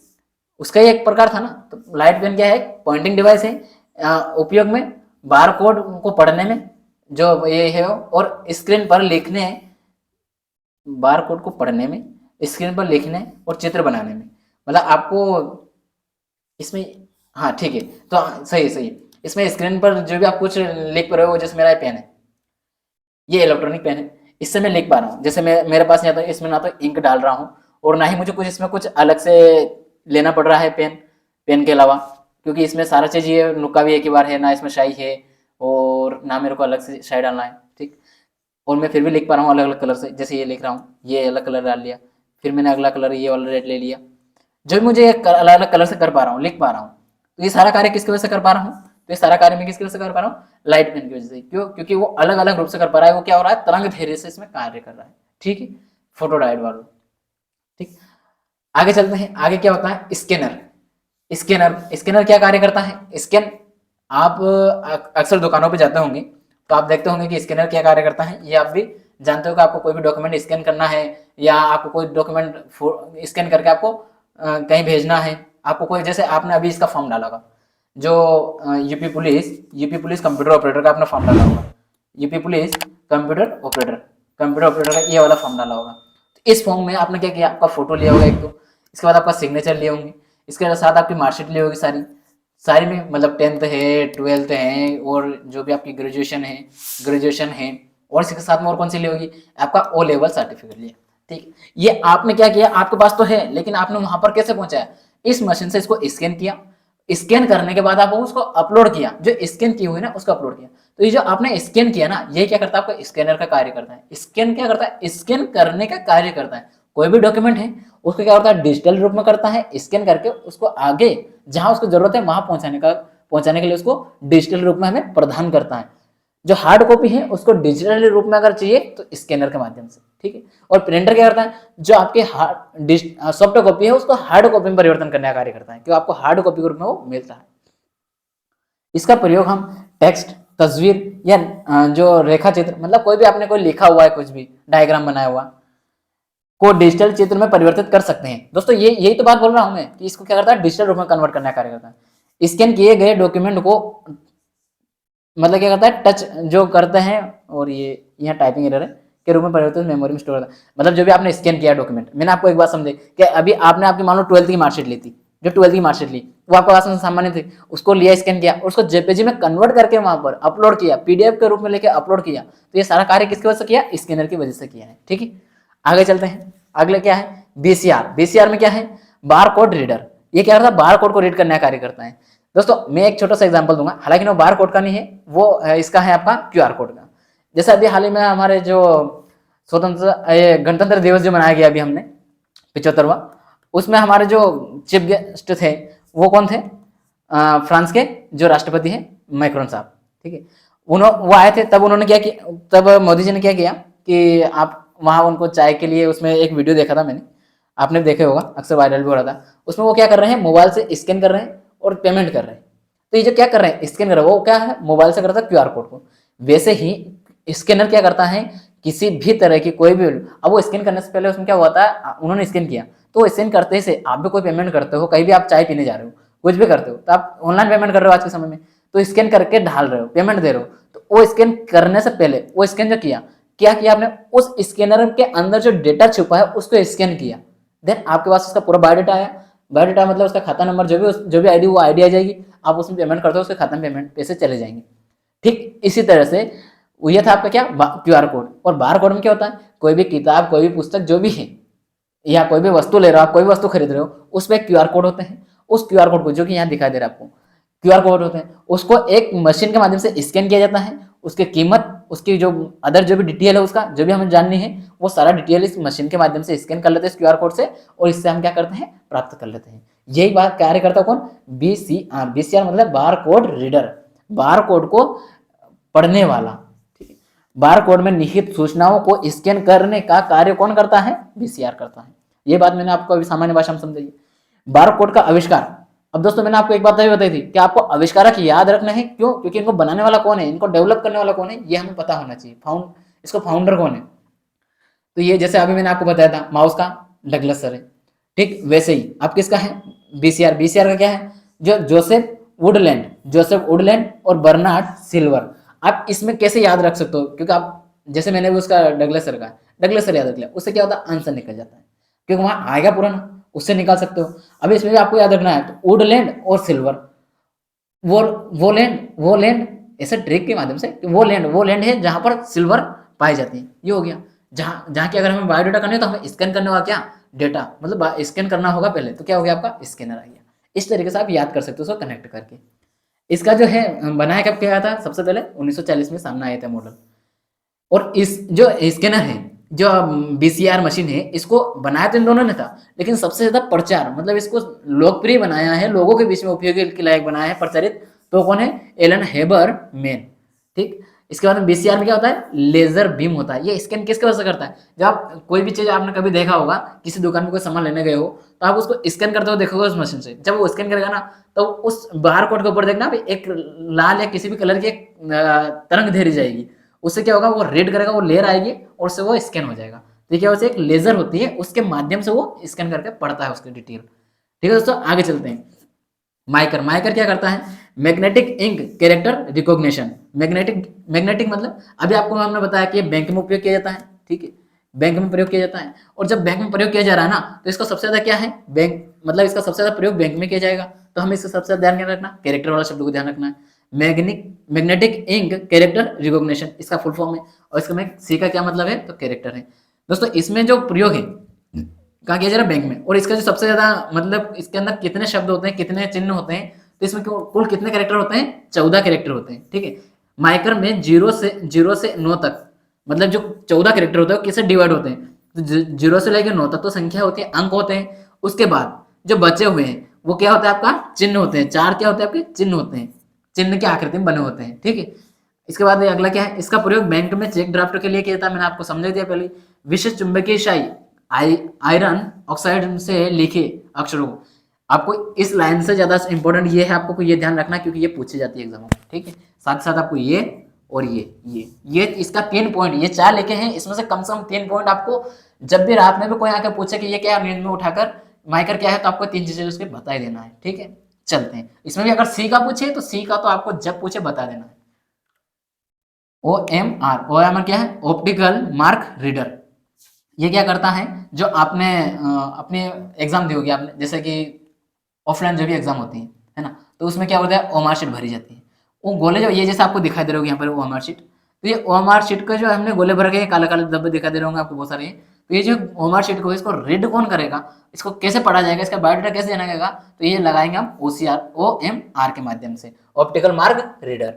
उसका ही एक प्रकार था ना, तो लाइट पेन क्या है, पॉइंटिंग डिवाइस है, उपयोग में बार कोड को पढ़ने में जो ये है, और स्क्रीन पर लिखने, बार कोड को पढ़ने में, स्क्रीन पर लिखने और चित्र बनाने में। मतलब आपको इसमें, हाँ ठीक है, तो सही इसमें स्क्रीन पर जो भी आप कुछ लिख रहे हो, जैसे मेरा पेन है, ये इलेक्ट्रॉनिक पेन है, इससे मैं लिख पा रहा हूँ। जैसे मेरे पास नहीं आता, इसमें ना तो इंक डाल रहा हूँ और ना ही मुझे कुछ इसमें कुछ अलग से लेना पड़ रहा है पेन के अलावा, क्योंकि इसमें सारा चीज ये नुक्का भी एक ही बार है, ना इसमें शाई है और ना मेरे को अलग से शाई डालना है। ठीक, और मैं फिर भी लिख पा रहा हूँ अलग अलग कलर से। जैसे ये लिख रहा हूँ, ये अलग कलर डाल लिया, फिर मैंने अगला कलर ये वाला रेड ले लिया, जो मुझे अलग अलग कलर से कर पा रहा हूँ, लिख पा रहा हूँ। तो ये सारा कार्य किसकी वजह से कर पा रहा हूँ, तो ये सारा कार्य मैं किसकी वजह से कर पा रहा हूँ, लाइट पेन की वजह से। क्यों? क्योंकि वो अलग अलग रूप से कर पा रहा है, वो क्या हो रहा है, तरंग धैर्य से इसमें कार्य कर रहा है। ठीक है, फोटो डायोड वालों। ठीक, आगे चलते हैं। आगे क्या होता है, स्कैनर क्या कार्य करता है, स्कैन, आप अक्सर दुकानों पे जाते होंगे तो आप देखते होंगे कि स्कैनर क्या कार्य करता है। ये आप भी जानते हो कि आपको कोई भी डॉक्यूमेंट स्कैन करना है, या आपको कोई डॉक्यूमेंट स्कैन करके आपको कहीं भेजना है, आपको कोई, जैसे आपने अभी इसका फॉर्म डाला होगा, जो यूपी पुलिस कंप्यूटर ऑपरेटर का आपने फॉर्म डाला होगा, UP police computer operator, computer operator का ये वाला फॉर्म डाला होगा। तो इस फॉर्म में आपने क्या किया, आपका फोटो लिया होगा एक तो, इसके बाद आपका सिग्नेचर लिए होंगे, इसके साथ आपकी मार्कशीट ली होगी सारी सारी में, मतलब 10th है, 12th है, और जो भी आपकी ग्रेजुएशन है, और इसके साथ में और कौन सी ली होगी, आपका ओ लेवल सर्टिफिकेट लिया। ठीक, ये आपने क्या किया, आपके पास तो है, लेकिन आपने वहां पर कैसे पहुंचाया, इस मशीन से इसको स्कैन किया, स्कैन करने के बाद आप उसको अपलोड किया, जो स्कैन की हुई ना उसको अपलोड किया। तो ये जो आपने स्कैन किया ना, ये क्या करता है, आपका स्कैनर का कार्य करता है। स्कैन क्या करता है, स्कैन करने का कार्य करता है। कोई भी डॉक्यूमेंट है उसको क्या करता है, डिजिटल रूप में करता है, स्कैन करके उसको आगे जहां उसको जरूरत है वहां पहुंचाने के लिए उसको डिजिटल रूप में हमें प्रदान करता है। जो हार्ड कॉपी है उसको डिजिटल रूप में अगर चाहिए तो स्कैनर के माध्यम से, ठीक है। और प्रिंटर क्या करता है, जो आपके सॉफ्ट कॉपी है उसको हार्ड कॉपी में परिवर्तन करने का कार्य करता है, क्योंकि आपको हार्ड कॉपी के रूप में वो मिलता है। इसका प्रयोग हम टेक्स्ट, तस्वीर या जो रेखा चित्र, मतलब कोई भी आपने कोई लिखा हुआ है, कुछ भी डायग्राम बनाया हुआ को डिजिटल चित्र में परिवर्तित कर सकते हैं। दोस्तों यही तो बात बोल रहा हूं मैं कि इसको क्या करता है, डिजिटल रूप में कन्वर्ट करने का कार्य करता है। स्कैन किए गए डॉक्यूमेंट को मतलब क्या करता है, टच जो करते हैं, और ये यहाँ टाइपिंग एरर है, के रूप में परिवर्तित मेमोरी में स्टोर करता है। मतलब जो भी आपने स्कैन किया डॉक्यूमेंट, मैंने आपको एक बात समझे कि अभी आपने आपकी मान लो 12th की मार्कशीट ली थी, जो 12th की मार्कशीट ली वो आपके पास में सामान्य थी, उसको लिया, स्कैन किया, उसको जेपीजी में कन्वर्ट करके वहां पर अपलोड किया, पीडीएफ के रूप में लेके अपलोड किया। तो ये सारा कार्य किसकी वजह से किया, स्कैनर की वजह से किया है। ठीक है, आगे चलते हैं। अगले क्या है, बीसीआर। बीसीआर में क्या है, बार कोड रीडर। ये क्या करता है, बार कोड को रीड करने का कार्य करता है। दोस्तों मैं एक छोटा सा एग्जांपल दूंगा, हालांकि वो बार कोड का नहीं है, वो इसका है आपका क्यूआर कोड का। जैसे अभी हाल ही में हमारे जो गणतंत्र दिवस जो मनाया गया अभी हमने 75वां, उसमें हमारे जो चीफ गेस्ट थे वो कौन थे, फ्रांस के जो राष्ट्रपति हैं मैक्रोन साहब। ठीक है, वो आए थे, तब उन्होंने क्या किया, तब मोदी जी ने क्या किया कि आप वहां उनको चाय के लिए, उसमें एक वीडियो देखा था मैंने, आपने देखे होगा, अक्सर वायरल भी हो रहा था। उसमें वो क्या कर रहे हैं, मोबाइल से स्कैन कर रहे हैं और पेमेंट कर रहे हैं। तो ये जो क्या कर रहे हैं, स्कैन कर रहे हैं, वो क्या है, मोबाइल से करता है क्यूआर कोड को। वैसे ही स्कैनर क्या करता है, किसी भी तरह की कोई भी, अब वो स्कैन करने से पहले उसमें क्या हुआ था, उन्होंने स्कैन किया, तो स्कैन करते से आप भी कोई पेमेंट करते हो, कहीं भी आप चाय पीने जा रहे हो, कुछ भी करते हो, तो आप ऑनलाइन पेमेंट कर रहे हो आज के समय में, तो स्कैन करके डाल रहे हो, पेमेंट दे रहे हो। तो वो स्कैन करने से पहले वो स्कैन जो किया, क्या किया आपने, उस स्कैनर के अंदर जो डेटा छुपा है उसको स्कैन किया, देन आपके पास उसका पूरा बायोडाटा आया। बायोडाटा मतलब उसका खाता नंबर, जो भी आईडी, वो आईडी आ जाएगी, आप उसमें पेमेंट करते हो, उसके खाते में पेमेंट पैसे चले जाएंगे। ठीक इसी तरह से ये था आपका क्या, क्यूआर कोड। और बार कोड में क्या होता है, कोई भी किताब, कोई भी पुस्तक जो भी है, या कोई भी वस्तु ले रहे हो आप, कोई भी वस्तु खरीद रहे हो, उस पर क्यूआर कोड होते हैं। उस क्यूआर कोड को, जो कि यहाँ दिखाई दे रहा है आपको, क्यूआर कोड होते हैं, उसको एक मशीन के माध्यम से स्कैन किया जाता है। उसकी कीमत, उसकी जो अदर जो भी डिटेल है, उसका जो भी हमें जाननी है, वो सारा डिटेल इस मशीन के माध्यम से स्कैन कर लेते हैं इस क्यूआर कोड से, और इससे हम क्या करते हैं, प्राप्त कर लेते हैं। यही बात कार्य करता कौन, बीसीआर। बीसीआर मतलब bar code reader, bar code को पढ़ने वाला। ठीक है, बार कोड में निहित सूचनाओं को स्कैन करने का कार्य कौन करता है, बीसीआर करता है। ये बात मैंने आपको अभी सामान्य भाषा में समझाई। बार कोड का आविष्कार। अब दोस्तों मैंने आपको एक बात भी बताई थी कि आपको आविष्कारक याद रखना है, क्यों, क्योंकि इनको बनाने वाला कौन है, इनको डेवलप करने वाला कौन है, ये हमें पता होना चाहिए। इसको फाउंडर कौन है, तो ये जैसे अभी मैंने आपको बताया था माउस का डगलस सर है। ठीक वैसे ही आप किसका है, बीसीआर। बीसीआर का क्या है, जो जोसेफ वुडलैंड और बर्नार्ड सिल्वर। आप इसमें कैसे याद रख सकते हो, क्योंकि आप जैसे मैंने भी उसका डगलस सर का, डगलस सर याद रख लिया, उससे क्या होता है, आंसर निकल जाता है, क्योंकि वहां आएगा पूरा ना, उससे निकाल सकते हो। अभी इसमें भी आपको याद रखना है, तो वुडलैंड और सिल्वर, वो लैंड ऐसे ट्रिक के माध्यम से, वो लैंड है जहां पर सिल्वर पाई जाती है। ये हो गया, जहां की अगर हमें बायोडाटा करना है तो हमें स्कैन करने होगा क्या, डेटा, मतलब स्कैन करना होगा पहले, तो क्या हो गया, आपका स्कैनर आ गया। इस तरीके से आप याद कर सकते हो उसको कनेक्ट करके। इसका जो है बनाया कब किया था, सबसे पहले 1940 में सामने आया था मॉडल। और इस जो स्कैनर है, जो बीसीआर मशीन है, इसको बनाया तो इन दोनों ने था, लेकिन सबसे ज्यादा प्रचार, मतलब इसको लोकप्रिय बनाया है, लोगों के बीच में उपयोगी के लायक बनाया है, प्रचारित, तो कौन है, एलन हेबर मैन। ठीक, इसके बाद में बीसीआर में क्या होता है, लेजर बीम होता है। ये स्कैन किसके वजह से करता है, जब आप कोई भी चीज आपने कभी देखा होगा, किसी दुकान में कोई सामान लेने गए हो, तो आप उसको स्कैन करते हो देखोगे उस मशीन से, जब वो स्कैन करेगा ना, तो उस बार कोड के ऊपर देखना एक लाल या किसी भी कलर की एक तरंग धेरी जाएगी, उससे क्या होगा, वो रीड करेगा, वो लेयर आएगी और उससे वो स्कैन हो जाएगा। तो क्या होता है, एक लेजर होती है, उसके माध्यम से वो स्कैन करके पढ़ता है उसकी डिटेल। ठीक है दोस्तों, आगे चलते हैं। माइकर क्या करता है, magnetic ink character recognition. Magnetic मतलब अभी आपको हमने बताया कि बैंक में उपयोग किया जाता है, ठीक है, बैंक में प्रयोग किया जाता है। और जब बैंक में प्रयोग किया जा रहा है ना, तो इसका सबसे ज्यादा क्या है, बैंक मतलब इसका सबसे ज्यादा प्रयोग बैंक में किया जाएगा, तो हमें इसका सबसे ज्यादा ध्यान क्या रखना, कैरेक्टर वाला शब्द को ध्यान रखना है। मैग्नेटिक इंक कैरेक्टर रिकॉग्निशन इसका फुल फॉर्म है, और इसका में सी का क्या मतलब है, तो कैरेक्टर है। दोस्तों इसमें जो प्रयोग है कहाँ किया जा रहा है, बैंक में। और इसका जो सबसे ज्यादा मतलब इसके अंदर कितने शब्द होते हैं, कितने चिन्ह होते हैं, तो इसमें कुल कितने कैरेक्टर होते हैं, 14 कैरेक्टर होते हैं, ठीक है। माइक्रो में 0 से 9 तक मतलब जो 14 कैरेक्टर होते हैं किससे डिवाइड होते हैं, तो 0 से लेकर 9 तक तो संख्या होती है, अंक होते हैं। उसके बाद जो बचे हुए हैं वो क्या होता है, आपका चिन्ह होते हैं, 4 क्या होते हैं आपके चिन्ह होते हैं, चिन्ह की आकृति में बने होते हैं, ठीक है। इसके बाद अगला क्या है, इसका प्रयोग बैंक में चेक ड्राफ्ट के लिए किया जाता है, मैंने आपको समझा दिया पहले। विशेष चुंबकीय शाही आयरन ऑक्साइड से लिखे अक्षरों को, आपको इस लाइन से ज्यादा इंपॉर्टेंट ये है, आपको ये ध्यान रखना क्योंकि ये पूछी जाती है एग्जाम में, ठीक है। साथ साथ आपको ये और ये इसका 3 पॉइंट, ये 4 लिखे हैं, इसमें से कम 3 पॉइंट आपको जब भी रात में भी कोई आकर पूछे कि ये क्या है, नींद में उठाकर माइकर क्या है, तो आपको 3 चीजें उसके बता ही देना है, ठीक है। चलते हैं, इसमें भी अगर सी का पूछे तो सी का तो आपको जब पूछे बता देना है। OMR क्या है, ऑप्टिकल मार्क रीडर। ये क्या करता है, जो आपने अपने एग्जाम दी होगी आपने, जैसे कि ऑफलाइन जो भी एग्जाम होती है ना, तो उसमें क्या होता है, ओएमआर शीट भरी जाती है। वो गोले जो ये जैसे आपको दिखाई दे रहे होंगे यहाँ पर ओएमआर शीट, तो ये ओएमआर शीट का जो हमने गोले भर के काले काले धब्बे दिखाई दे रहे होंगे आपको बहुत सारे, तो ये जो ओएमआर शीट को इसको रीड कौन करेगा, इसको कैसे पढ़ा जाएगा, इसका बायोडाटा कैसे जाना जाएगा, तो ये लगाएंगे हम OMR के माध्यम से, ऑप्टिकल मार्क रीडर।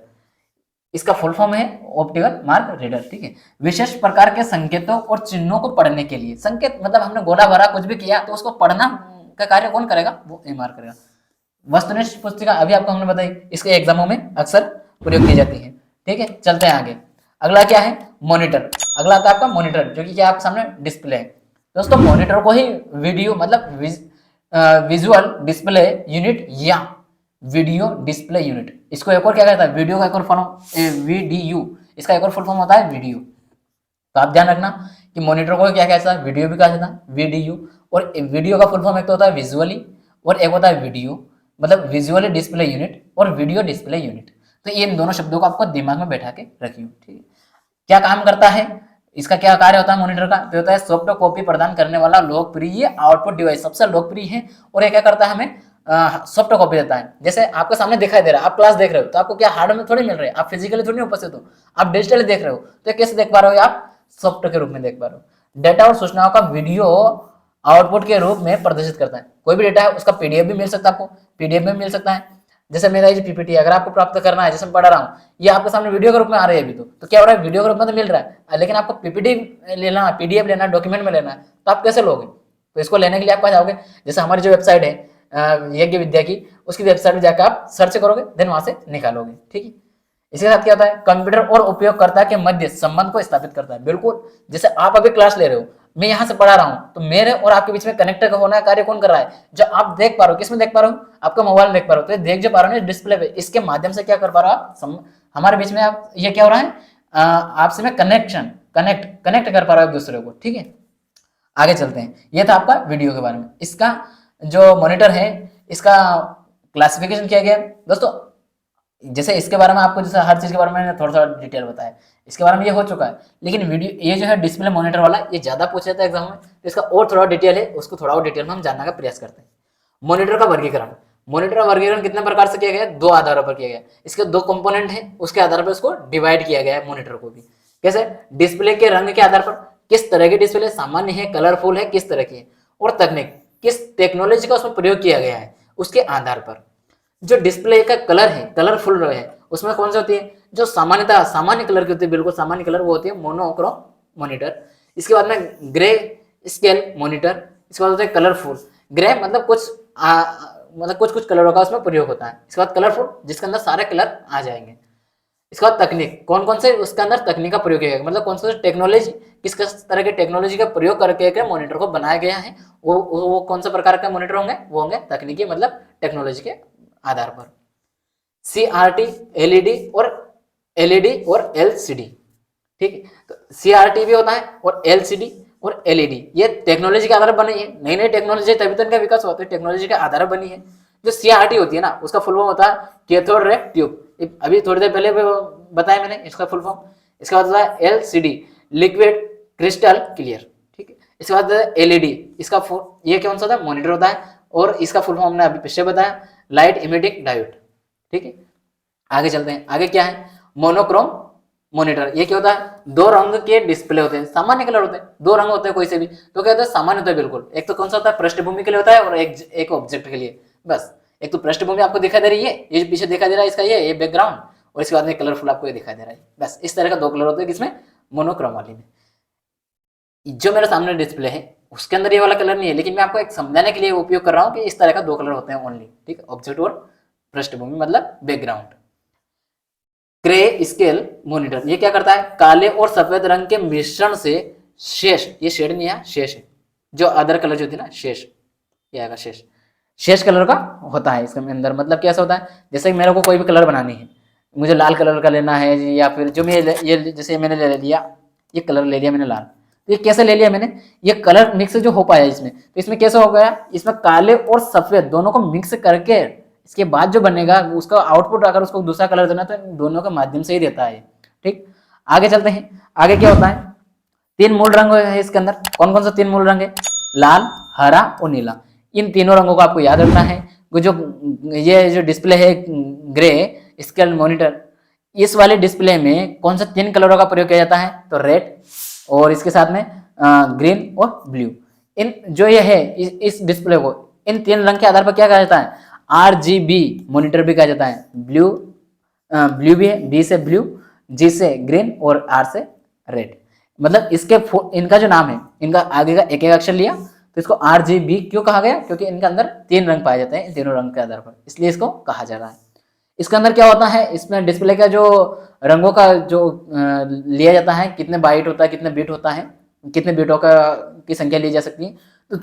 इसका फुल फॉर्म है ऑप्टिकल मार्क रीडर, ठीक है। विशेष प्रकार के संकेतों और चिन्हों को पढ़ने के लिए, संकेत मतलब हमने गोला भरा कुछ भी किया तो उसको पढ़ना का कार्य कौन करेगा, वो एमआर करेगा। वस्तुनिष्ठ पुस्तिका अभी आपको हमने बताई, इसके एग्जामों में अक्सर प्रयोग की जाती है, ठीक है। चलते हैं आगे, अगला क्या है, मॉनिटर। अगला आता है आपका मॉनिटर, जो कि क्या आपके सामने डिस्प्ले है। दोस्तों मॉनिटर को ही वीडियो मतलब विजुअल डिस्प्ले यूनिट या वीडियो डिस्प्ले यूनिट, इसको एक और क्या कहता है, वीडियो का एक और फॉर्म VDU, इसका एक और फुल फॉर्म होता है वीडियो। तो आप ध्यान रखना कि मॉनिटर को क्या कहता है, वीडियो भी कहा जाता है VDU। और वीडियो का फुल फॉर्म एक तो होता है विजुअली और एक होता है वीडियो, मतलब विजुअली डिस्प्ले यूनिट और वीडियो डिस्प्ले यूनिट। तो इन दोनों शब्दों को आपको दिमाग में बैठा के रखिए, ठीक है। क्या काम करता है, इसका क्या कार्य होता है मॉनिटर का, तो होता है सॉफ्ट कॉपी प्रदान करने वाला लोकप्रिय आउटपुट डिवाइस, सबसे लोकप्रिय है। और ये क्या करता है, हमें सॉफ्ट कॉपी देता है। जैसे आपके सामने दिखाई दे रहा है, आप क्लास देख रहे हो तो आपको क्या हार्ड में थोड़ी मिल रही है, आप फिजिकली थोड़ी उपस्थित हो, आप डिजिटली देख रहे हो, तो कैसे देख पा रहे हो, आप सॉफ्ट के रूप में देख पा रहे हो। डेटा और सूचनाओं का वीडियो आउटपुट के रूप में प्रदर्शित करता है। कोई भी डेटा है उसका पीडीएफ भी मिल सकता है, आपको पीडीएफ में मिल सकता है। जैसे मेरा ये पीपीटी अगर आपको प्राप्त करना है, जैसे मैं पढ़ा रहा हूँ, ये आपके सामने वीडियो के रूप में आ रही है अभी, तो क्या हो रहा है, वीडियो के रूप में तो मिल रहा है, लेकिन आपको पीपीटी लेना है, पीडीएफ लेना है, डॉक्यूमेंट में लेना है, तो आप कैसे लोगे। तो इसको लेने के लिए आप कहाँ जाओगे, जैसे हमारी जो वेबसाइट है यज्ञ विद्या की, उसकी वेबसाइट में जाकर आप सर्च करोगे, देन वहां से निकालोगे, ठीक है। इसके साथ क्या होता है, कंप्यूटर और उपयोगकर्ता के मध्य संबंध को स्थापित करता है। बिल्कुल जैसे आप अभी क्लास ले रहे हो, मैं यहाँ से पढ़ा रहा हूँ, तो मेरे और आपके बीच में कनेक्ट होना कार्य कौन कर रहा है, जो आप देख पा रहे हो, किसमें देख पा रहे हो, आपका मोबाइल में देख पा रहे हो, तो देख जो पा रहे हो डिस्प्ले पे, इसके माध्यम से क्या कर पा रहे हो आप, हमारे बीच में आप ये क्या हो रहा है, आपसे में कनेक्ट कर पा रहा हो एक दूसरे को, ठीक है। आगे चलते हैं, ये था आपका वीडियो के बारे में। इसका जो मॉनिटर है, इसका क्लासिफिकेशन किया गया दोस्तों। जैसे इसके बारे में आपको जैसे हर चीज के बारे में थोड़ा सा डिटेल बताया, इसके बारे में ये हो चुका है, लेकिन वीडियो ये जो है डिस्प्ले मॉनिटर वाला, ये ज्यादा पूछा जाता है एग्जाम में, तो इसका और थोड़ा डिटेल है, उसको थोड़ा और डिटेल में हम जानने का प्रयास करते हैं। मॉनिटर का वर्गीकरण, मॉनिटर का वर्गीकरण कितने प्रकार से किया गया है, 2 आधारों पर किया गया है। इसके 2 कंपोनेंट है, उसके आधार पर इसको डिवाइड किया गया है मॉनिटर को भी। कैसे, डिस्प्ले के रंग के आधार पर, किस तरह की डिस्प्ले, सामान्य है, कलरफुल है, किस तरह की है, और तकनीक, किस टेक्नोलॉजी का उसमें प्रयोग किया गया है, उसके आधार पर। जो डिस्प्ले का कलर है, कलरफुल है, उसमें कौन सी होती है, जो सामान्यतः सामान्य कलर की होती है, बिल्कुल सामान्य कलर, वो होती है मोनोक्रोम मॉनिटर। इसके बाद में ग्रे स्केल मॉनिटर, इसके बाद होता है कलरफुल। ग्रे मतलब कुछ कलरों का उसमें प्रयोग होता है। इसके बाद कलरफुल, जिसके अंदर सारे कलर आ जाएंगे। इसके बाद तकनीक, कौन कौन से उसके अंदर तकनीक का प्रयोग किया गया, मतलब कौन सा टेक्नोलॉजी, किस किस तरह की टेक्नोलॉजी का प्रयोग करके मॉनिटर को बनाया गया है, वो कौन सा प्रकार का मॉनिटर होंगे, वो होंगे तकनीकी मतलब टेक्नोलॉजी के आधार पर। CRT, LED और LCD, ठीक है। तो CRT भी होता है और LCD और LED, ये टेक्नोलॉजी के आधार पर बनी है। नई नई टेक्नोलॉजी तभी तो इनका विकास हुआ, तो टेक्नोलॉजी के आधार पर बनी है। जो CRT होती है ना, उसका फुल फॉर्म होता है कैथोड रे ट्यूब। अभी थोड़ी देर पहले बताया मैंने इसका फुल फॉर्म। इसके बाद होता है LCD, लिक्विड क्रिस्टल क्लियर, ठीक है। इसके बाद LED, इसका ये कौन सा होता है, मॉनिटर होता है, और इसका फुल फॉर्म हमने अभी पीछे बताया, लाइट इमिटिंग डायोड, ठीक है। आगे चलते हैं, आगे क्या है, मोनोक्रोम मॉनिटर। ये क्या होता है, दो रंग के डिस्प्ले होते हैं, सामान्य कलर होते हैं, दो रंग होते हैं कोई से भी, तो क्या होता है, सामान्य होता है बिल्कुल। एक तो कौन सा होता है, पृष्ठभूमि के लिए होता है, और एक ऑब्जेक्ट के लिए, बस। एक तो पृष्ठभूमि आपको दिखाई दे रही है, ये पीछे दिखाई दे रहा है इसका ये बैकग्राउंड, और इसके बाद में कलरफुल आपको ये दिखाई दे रहा है, बस। इस तरह का दो कलर होते हैं किसमें, मोनोक्रोम वाली में। जो मेरे सामने डिस्प्ले है उसके अंदर ये वाला कलर नहीं है, लेकिन मैं आपको एक समझाने के लिए उपयोग कर रहा हूँ कि इस तरह का दो कलर होते हैं ओनली, ठीक है, ऑब्जेक्ट और पृष्ठभूमि मतलब बैकग्राउंड। ग्रे स्केल मॉनिटर ये क्या करता है, काले और सफेद रंग के मिश्रण से शेष, ये शेड नहीं है, शेष है, जो अदर कलर जो थी ना, शेष, ये आएगा शेष, शेष कलर का होता है इसके अंदर। मतलब कैसा होता है, जैसे मेरे को कोई भी कलर बनानी है, मुझे लाल कलर का लेना है, या फिर जो मैं ये जैसे मैंने ले लिया, ये कलर ले लिया मैंने लाल, तो ये कैसे ले लिया मैंने, ये कलर मिक्स जो हो पाया इसमें, तो इसमें कैसे हो गया, इसमें काले और सफेद दोनों को मिक्स करके इसके बाद जो बनेगा उसका आउटपुट, अगर उसको दूसरा कलर देना तो दोनों के माध्यम से ही देता है, ठीक। आगे चलते हैं, आगे क्या होता है, तीन मूल रंग है इसके अंदर। कौन कौन सा तीन मूल रंग है, लाल, हरा और नीला। इन तीनों रंगों को आपको याद रखना है। जो ये जो डिस्प्ले है ग्रे स्केल मॉनिटर, इस वाले डिस्प्ले में कौन सा तीन कलरों का प्रयोग किया जाता है, तो रेड, और इसके साथ में ग्रीन और ब्लू। इन जो ये है इस डिस्प्ले को इन तीन रंग के आधार पर क्या कहा जाता है, RGB मॉनिटर भी कहा जाता है। ब्लू भी है, B से ब्लू, G से ग्रीन और R से रेड। मतलब इसके इनका जो नाम है, इनका आगे का एक एक अक्षर लिया तो इसको RGB क्यों कहा गया, क्योंकि इनके अंदर तीन रंग पाए जाते हैं, इन तीनों रंग के आधार पर, इसलिए इसको कहा जा रहा है। इसके अंदर क्या होता है, इसमें डिस्प्ले का जो रंगों का जो लिया जाता है, कितने बाइट होता है, कितने बिट होता है, कितने बिटों का की संख्या ली जा सकती है, तो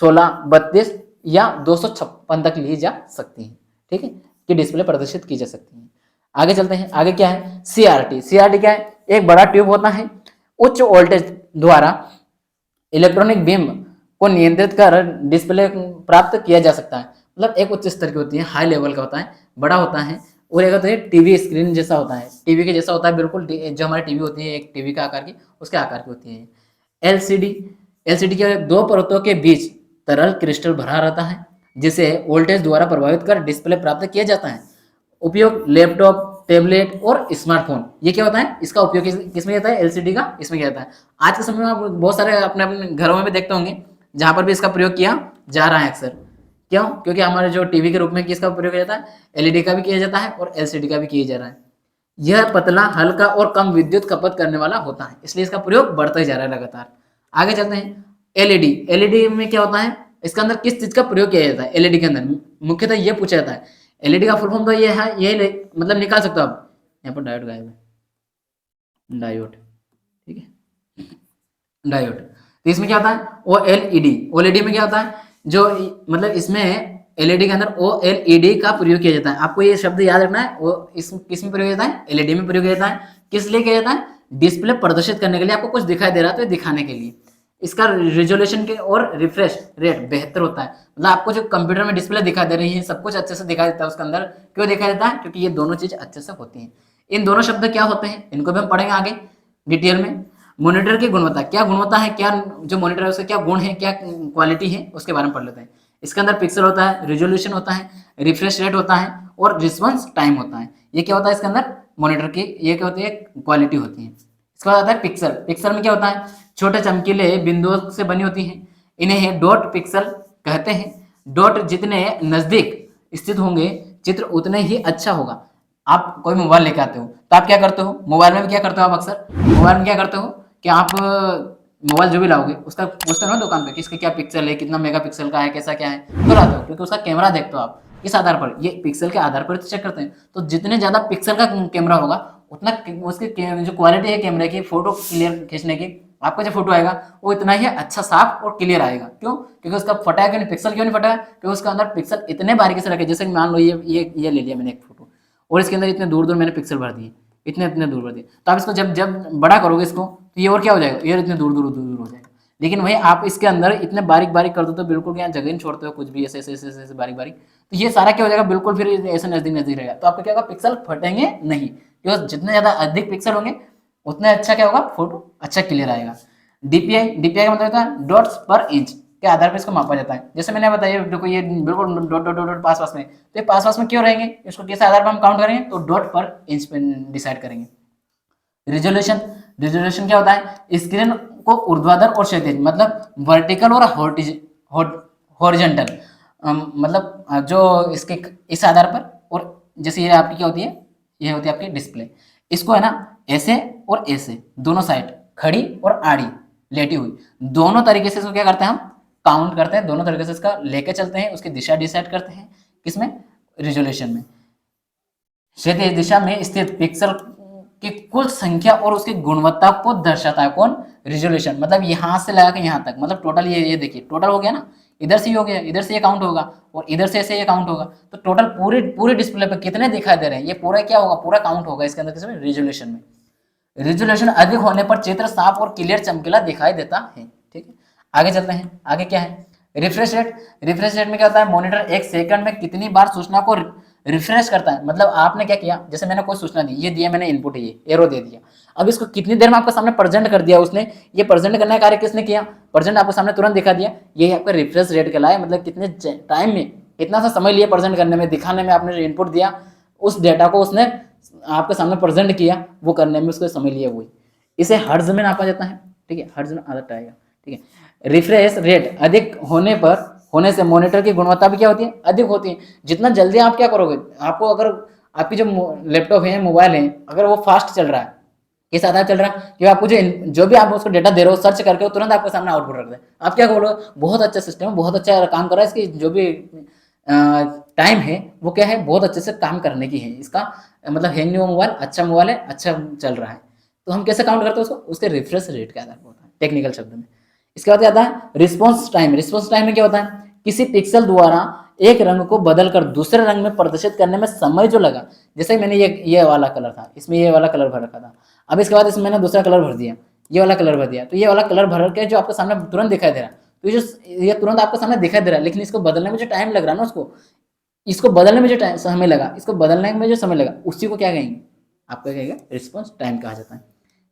16, 32 या 256 तक ली जा सकती है, ठीक है, कि डिस्प्ले प्रदर्शित की जा सकती है। आगे चलते हैं, आगे क्या है, CRT क्या है, एक बड़ा ट्यूब होता है, उच्च वोल्टेज द्वारा इलेक्ट्रॉनिक बीम को नियंत्रित कर डिस्प्ले प्राप्त किया जा सकता है। मतलब एक उच्च स्तर की होती है, हाई लेवल का होता है, बड़ा होता है, और एक होता है टीवी स्क्रीन जैसा होता है, टीवी के जैसा होता है बिल्कुल, जो हमारी टीवी होती है एक टीवी का आकार की, उसके आकार की होती है। LCD के दो परतों के बीच तरल क्रिस्टल भरा रहता है, जिसे वोल्टेज द्वारा प्रभावित कर डिस्प्ले प्राप्त किया जाता है। उपयोग लैपटॉप, टैबलेट और स्मार्टफोन, ये क्या होता है, इसका उपयोग किसमें जाता है, LCD का इसमें किया जाता है। आज के समय में आप बहुत सारे अपने अपने घरों में भी देखते होंगे जहां पर भी इसका प्रयोग किया जा रहा है अक्सर। क्यों, क्योंकि हमारे जो टीवी के रूप में किसका प्रयोग किया जाता है, LED का भी किया जाता है और LCD का भी किया जा रहा है। यह पतला, हल्का और कम विद्युत खपत करने वाला होता है, इसलिए इसका प्रयोग बढ़ता ही जा रहा है लगातार। आगे चलते हैं, LED में क्या होता है, इसके अंदर किस चीज का प्रयोग किया जाता है, LED के अंदर मुख्यतः ये पूछा जाता है। LED का फुल फॉर्म तो ये है, ये मतलब निकाल सकते हो आप, यहाँ पर डायोड गायब है, डायोड, ठीक है, डायोड। तो इसमें क्या होता है, OLED में क्या होता है, जो मतलब इसमें LED के अंदर OLED का प्रयोग किया जाता है। आपको ये शब्द याद रखना है, वो किस में प्रयोग किया जाता है, LED में प्रयोग किया जाता है। किस लिए किया जाता है, डिस्प्ले प्रदर्शित करने के लिए, आपको कुछ दिखाई दे रहा है तो दिखाने के लिए। इसका रिजोल्यूशन के और रिफ्रेश रेट बेहतर होता है। मतलब आपको जो कंप्यूटर में डिस्प्ले दिखाई दे रही है, सब कुछ अच्छे से दिखाई देता है उसके अंदर। क्यों दिखाई देता है, क्योंकि ये दोनों चीज अच्छे से होती हैं। इन दोनों शब्द क्या होते हैं, इनको भी हम पढ़ेंगे आगे डिटेल में। मॉनिटर की गुणवत्ता, क्या गुणवत्ता है, क्या जो मॉनिटर है उसका क्या गुण है, क्या क्वालिटी है, उसके बारे में पढ़ लेते हैं। इसके अंदर पिक्सल होता है, रिजोल्यूशन होता है, रिफ्रेश रेट होता है और रिस्पॉन्स टाइम होता है। ये क्या होता है इसके अंदर मॉनिटर की, ये क्या होती है, क्वालिटी होती है। इसके बाद आता है पिक्सल। पिक्सल में क्या होता है, छोटे चमकीले बिंदुओं से बनी होती है, इन्हें डॉट पिक्सल कहते हैं। डॉट जितने नजदीक स्थित होंगे चित्र उतने ही अच्छा होगा। आप कोई मोबाइल लेके आते हो तो आप क्या करते हो, मोबाइल में क्या करते हो आप अक्सर, मोबाइल में क्या करते हो कि आप मोबाइल जो भी लाओगे उसका पूछते हो ना दुकान पे किसके क्या पिक्सल है, कितना मेगा पिक्सल का है, कैसा क्या है, तो लाते हो क्योंकि उसका कैमरा देखते हो आप। इस आधार पर, ये पिक्सल के आधार पर चेक करते हैं। तो जितने ज्यादा पिक्सल का कैमरा होगा उतना उसकी जो क्वालिटी है कैमरे की, फोटो क्लियर खींचने की, आपका जो फोटो आएगा वो इतना ही अच्छा, साफ और क्लियर आएगा। क्यों, क्योंकि उसका फटा है, क्यों नहीं, पिक्सल क्यों नहीं फटा है, क्योंकि उसके अंदर पिक्सल इतने बारीकी से रखे। जैसे मान लो ये ले लिया मैंने एक फोटो और इसके अंदर इतने दूर दूर मैंने पिक्सल भर दिए, इतने इतने दूर भर दिए, तो आप इसको जब बड़ा करोगे इसको तो ये और क्या हो जाएगा, ये इतने दूर दूर दूर दूर हो जाएगा। लेकिन वही आप इसके अंदर इतने बारीक बारीक कर दो तो बिल्कुल यहाँ जगह नहीं छोड़ते हो कुछ भी, ऐसे ऐसे ऐसे ऐसे बारीक बारीक, तो ये सारा क्या हो जाएगा बिल्कुल फिर ऐसे नजदीक नजदीक रहेगा। तो आपका क्या होगा, पिक्सल फटेंगे नहीं, क्यों, जितने ज़्यादा अधिक पिक्सल होंगे उतने अच्छा क्या होगा, फोटो अच्छा क्लियर आएगा। डीपीआई, डीपीआई का मतलब होता है डॉट्स पर इंच के आधार पर इसको मापा जाता है। जैसे मैंने बताया, देखो ये बिल्कुल डॉट डॉट डॉट पास पास में, तो ये पास पास में क्यों रहेंगे, इसको किस आधार पर हम काउंट करेंगे, तो डॉट पर इंच पे डिसाइड करेंगे। रिजोल्यूशन, रिजोल्यूशन क्या होता है, स्क्रीन को ऊर्ध्वाधर और क्षैतिज मतलब वर्टिकल और हॉरिजॉन्टल, मतलब जो इसके इस आधार पर, और जैसे ये आपकी क्या होती है, ये होती है आपकी डिस्प्ले, इसको है ना ऐसे और ऐसे दोनों साइड, खड़ी और आड़ी लेटी हुई, दोनों तरीके से इसको क्या करते हैं हम काउंट करते हैं, दोनों तरीके से इसका लेके चलते हैं, उसकी दिशा डिसाइड करते हैं किसमें, रिजोल्यूशन में। क्षैतिज दिशा में स्थित पिक्सल की कुल संख्या और उसकी गुणवत्ता को दर्शाता है कौन, रिजोल्यूशन। मतलब यहाँ से लगा के यहाँ तक, मतलब टोटल ये देखिए टोटल हो गया ना, इधर से ही हो गया, इधर से ये काउंट होगा और इधर से ऐसे ये काउंट होगा, तो टोटल पूरी पूरी डिस्प्ले पे कितने दिखाई दे रहे हैं, ये पूरा क्या होगा, पूरा काउंट होगा इसके अंदर किसमें, रिजोल्यूशन में। रिजोल्यूशन अधिक होने पर चित्र साफ और क्लियर चमकीला दिखाई देता है। ठीक है, आगे चलते हैं, आगे क्या है, रिफ्रेश रेट। रिफ्रेश रेट में क्या होता है, मॉनिटर एक सेकंड में कितनी बार सूचना को रिफ्रेश करता है। मतलब आपने क्या किया, जैसे मैंने कोई सूचना दी, ये दिया मैंने इनपुट, ये एरो दे दिया, अब इसको कितनी देर में आपके सामने प्रेजेंट कर दिया उसने, ये प्रेजेंट करने का कार्य किसने किया, प्रेजेंट आपके सामने तुरंत दिखा दिया, ये आपका रिफ्रेश रेट कहलाया। मतलब कितने टाइम में, कितना सा समय लिया प्रेजेंट करने में, दिखाने में, आपने इनपुट दिया उस डेटा को उसने आपके सामने प्रेजेंट किया, वो करने में उसको समय लिया, वही इसे हर्ट्ज में नापा जाता है। ठीक है, हर्ट्ज में आदत आएगा। ठीक है, रिफ्रेश रेट अधिक होने से मॉनिटर की गुणवत्ता भी क्या होती है, अधिक होती है। जितना जल्दी आप क्या करोगे, आपको अगर आपकी जो लैपटॉप है, मोबाइल है, अगर वो फास्ट चल रहा है, किस आधार चल रहा है कि आपको जो भी आप उसको डेटा दे रहे हो, सर्च करके वो तुरंत आपके सामने आउटपुट रख दे, आप क्या बोलोगे, बहुत अच्छा सिस्टम है, बहुत अच्छा काम कर रहा है, इसकी जो भी टाइम है वो क्या है, बहुत अच्छे से काम करने की है, इसका मतलब हैंग नहीं हुआ मोबाइल, अच्छा मोबाइल है, अच्छा चल रहा है। तो हम कैसे काउंट करते हैं उसको, उसके रिफ्रेश रेट के आधार पर होता है टेक्निकल शब्द में। इसके बाद आता है रिस्पॉन्स टाइम। रिस्पॉन्स टाइम में क्या होता है, किसी पिक्सल द्वारा एक रंग को बदलकर दूसरे रंग में प्रदर्शित करने में समय जो लगा, जैसे मैंने ये वाला कलर था, इसमें ये वाला कलर भर रखा था, अब इसके बाद इसमें मैंने दूसरा कलर भर दिया, ये वाला कलर भर दिया, तो ये वाला कलर भर के जो आपके सामने तुरंत दिखाई दे रहा है, तो ये तुरंत आपके सामने दिखाई दे रहा है, लेकिन इसको बदलने में जो टाइम लग रहा है ना, इसको बदलने में जो टाइम समय लगा, इसको बदलने में जो समय लगा, उसी को क्या कहेंगे, आपका कहेगा रिस्पॉन्स टाइम कहा जाता है।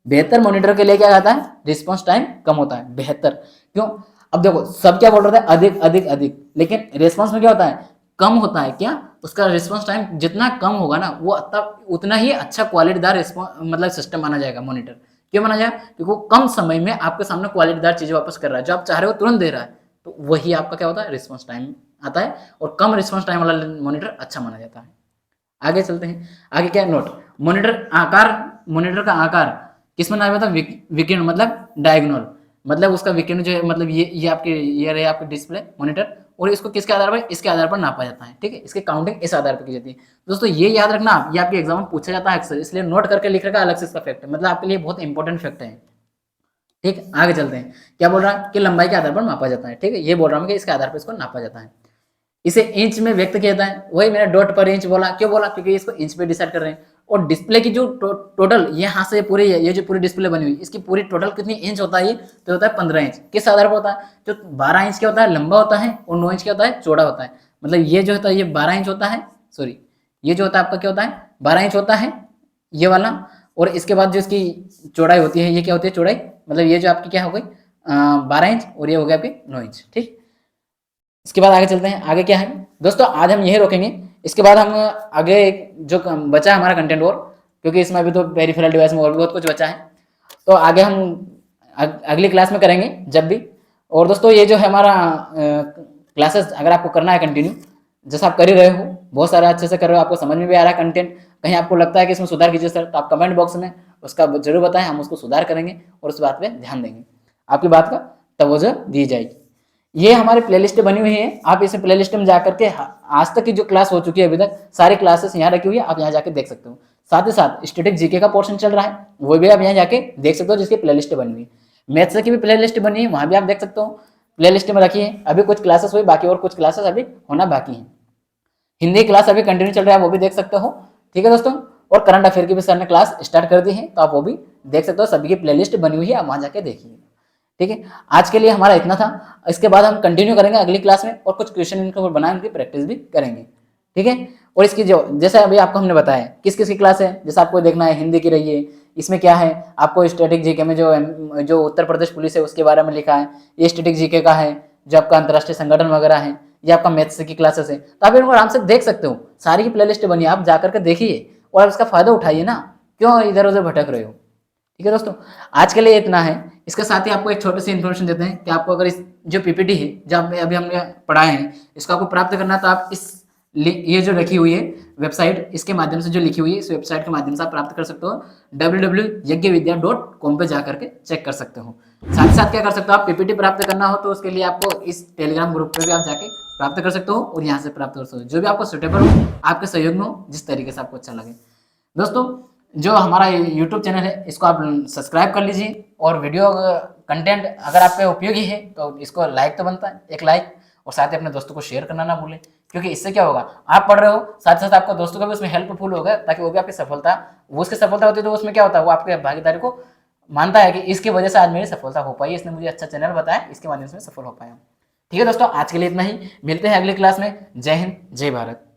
बेहतर मॉनिटर के लिए क्या कहता है, रिस्पॉन्स टाइम कम होता है, बेहतर क्यों, अब देखो सब क्या बोल रहे थे, अधिक अधिक अधिक, लेकिन रिस्पॉन्स में क्या होता है, कम होता है। क्या, उसका रिस्पॉन्स टाइम जितना कम होगा ना, वो तब उतना ही अच्छा क्वालिटीदार मतलब सिस्टम माना जाएगा मॉनिटर। क्यों माना जाएगा, क्योंकि वो कम समय में आपके सामने क्वालिटीदार चीजें वापस कर रहा है, जो आप चाह रहे हो तुरंत दे रहा है, तो वही आपका क्या होता है, रिस्पॉन्स टाइम आता है, और कम रिस्पॉन्स टाइम वाला मॉनिटर अच्छा माना जाता है। आगे चलते हैं, आगे क्या है, नोट। मॉनिटर का आकार किस में नाम होता है, विकिरण मतलब डायगोनल, मतलब उसका विकिरण जो है, मतलब ये आपके ये रहे आपके डिस्प्ले मॉनिटर, और इसको किसके आधार पर, इसके आधार पर नापा जाता है। ठीक है, इसकी काउंटिंग इस आधार पर की जाती है। दोस्तों ये याद रखना, ये आपके एग्जाम में पूछा जाता है अक्सर, इसलिए नोट करके लिख रखा अलग से इसका फैक्ट है, मतलब आपके लिए बहुत इंपॉर्टेंट फैक्ट है। ठीक, आगे चलते हैं, क्या बोल रहा है कि लंबाई के आधार पर नापा जाता है। ठीक है, ये बोल रहा हूँ कि इसके आधार पर इसको नापा जाता है। इसे इंच में व्यक्त किया जाता है, वही मैंने डॉट पर इंच बोला, क्यों बोला, क्योंकि इसको इंच पे डिसाइड कर रहे हैं। और डिस्प्ले की जो टोटल यहाँ से पूरी ये जो पूरी डिस्प्ले बनी हुई, इसकी पूरी टोटल कितनी इंच होता है, ये तो होता है 15 इंच। किस आधार पर होता है, जो 12 इंच क्या होता है, लंबा होता है, और 9 इंच क्या होता है, चौड़ा होता है। मतलब ये जो होता है, ये 12 इंच होता है, सॉरी ये जो होता है आपका क्या होता है, 12 इंच होता है ये वाला, और इसके बाद जो इसकी चौड़ाई होती है, ये क्या होती है चौड़ाई, मतलब ये जो आपकी क्या हो गई 12 इंच, और ये हो गया आपकी 9 इंच। ठीक, इसके बाद आगे चलते हैं, आगे क्या है दोस्तों, आज हम यही रोकेंगे, इसके बाद हम आगे जो बचा है हमारा कंटेंट, और क्योंकि इसमें अभी तो पेरिफेरल डिवाइस में और भी बहुत कुछ बचा है, तो आगे हम अगली क्लास में करेंगे जब भी। और दोस्तों ये जो है हमारा क्लासेस अगर आपको करना है कंटिन्यू, जैसा आप कर ही रहे हो, बहुत सारा अच्छे से कर रहे हो, आपको समझ में भी आ रहा है कंटेंट, कहीं आपको लगता है कि इसमें सुधार कीजिए सर, तो आप कमेंट बॉक्स में उसका जरूर बताएं, हम उसको सुधार करेंगे और उस बात पे ध्यान देंगे, आपकी बात का तवज्जो दी जाएगी। ये हमारी प्लेलिस्ट बनी हुई है, आप इस प्लेलिस्ट में जाकर के आज तक की जो क्लास हो चुकी है, अभी तक सारी क्लासेस यहाँ रखी हुई है, आप यहाँ जाके देख सकते हो। साथ ही साथ स्टैटिक जीके का पोर्शन चल रहा है, वो भी आप यहाँ जाके देख सकते हो, जिसकी प्लेलिस्ट बनी हुई है। मैथ्स की भी प्लेलिस्ट बनी है, वहाँ भी आप देख सकते हो, प्लेलिस्ट में रखी है। अभी कुछ क्लासेस हुई बाकी, और कुछ क्लासेस अभी होना बाकी है। हिंदी क्लास अभी कंटिन्यू चल रहा है, वो भी देख सकते हो। ठीक है दोस्तों, और करंट अफेयर की भी सर ने क्लास स्टार्ट कर दी है, तो आप वो भी देख सकते हो, सभी की प्लेलिस्ट बनी हुई है, आप वहाँ जाके देखिए। ठीक है, आज के लिए हमारा इतना था, इसके बाद हम कंटिन्यू करेंगे अगली क्लास में, और कुछ क्वेश्चन इनके ऊपर बनाएंगे, प्रैक्टिस भी करेंगे। ठीक है। और इसकी जो जैसे अभी आपको हमने बताया किस किस की क्लास है, जैसे आपको देखना है हिंदी की रही है, इसमें क्या है आपको स्टैटिक जीके में जो उत्तर प्रदेश पुलिस है उसके बारे में लिखा है, ये स्टैटिक जीके का है, जो आपका अंतर्राष्ट्रीय संगठन वगैरह है, ये आपका मैथ्स की क्लासेस है। तो आप इनको आराम से देख सकते हो, सारी की प्लेलिस्ट बनी है, आप जाकर के देखिए और आप इसका फायदा उठाइए ना, क्यों इधर उधर भटक रहे हो। ठीक है दोस्तों, आज के लिए इतना है। इसके साथ ही आपको एक छोटी सी इन्फॉर्मेशन देते हैं कि आपको अगर इस जो पीपीटी है जो अभी हमने पढ़ाए हैं इसको आपको प्राप्त करना है, तो आप इस ये जो रखी हुई है वेबसाइट, इसके माध्यम से जो लिखी हुई है इस वेबसाइट के माध्यम से आप प्राप्त कर सकते हो, www.yajnavidya.com पे जाकर के चेक कर सकते हो। साथ ही साथ क्या कर सकते हो, आप पीपीटी प्राप्त करना हो तो उसके लिए आपको इस टेलीग्राम ग्रुप पे भी आप जाके प्राप्त कर सकते हो और यहाँ से प्राप्त कर सकते हो, जो भी आपको सुटेबल हो, आपके सहयोग में हो, जिस तरीके से आपको अच्छा लगे। दोस्तों, जो हमारा यूट्यूब चैनल है इसको आप सब्सक्राइब कर लीजिए, और वीडियो कंटेंट अगर आपके उपयोगी है तो इसको लाइक तो बनता है, एक लाइक, और साथ ही अपने दोस्तों को शेयर करना ना भूलें, क्योंकि इससे क्या होगा, आप पढ़ रहे हो साथ साथ आपका दोस्तों को भी उसमें हेल्पफुल होगा, ताकि वो भी आपकी सफलता, वो उसकी सफलता होती है तो उसमें क्या होता है, वो आपके भागीदारी को मानता है कि इसकी वजह से आज मेरी सफलता हो पाई, इसने मुझे अच्छा चैनल बताया, इसके माध्यम से सफल हो पाया। ठीक है दोस्तों, आज के लिए इतना ही, मिलते हैं अगली क्लास में। जय हिंद, जय भारत।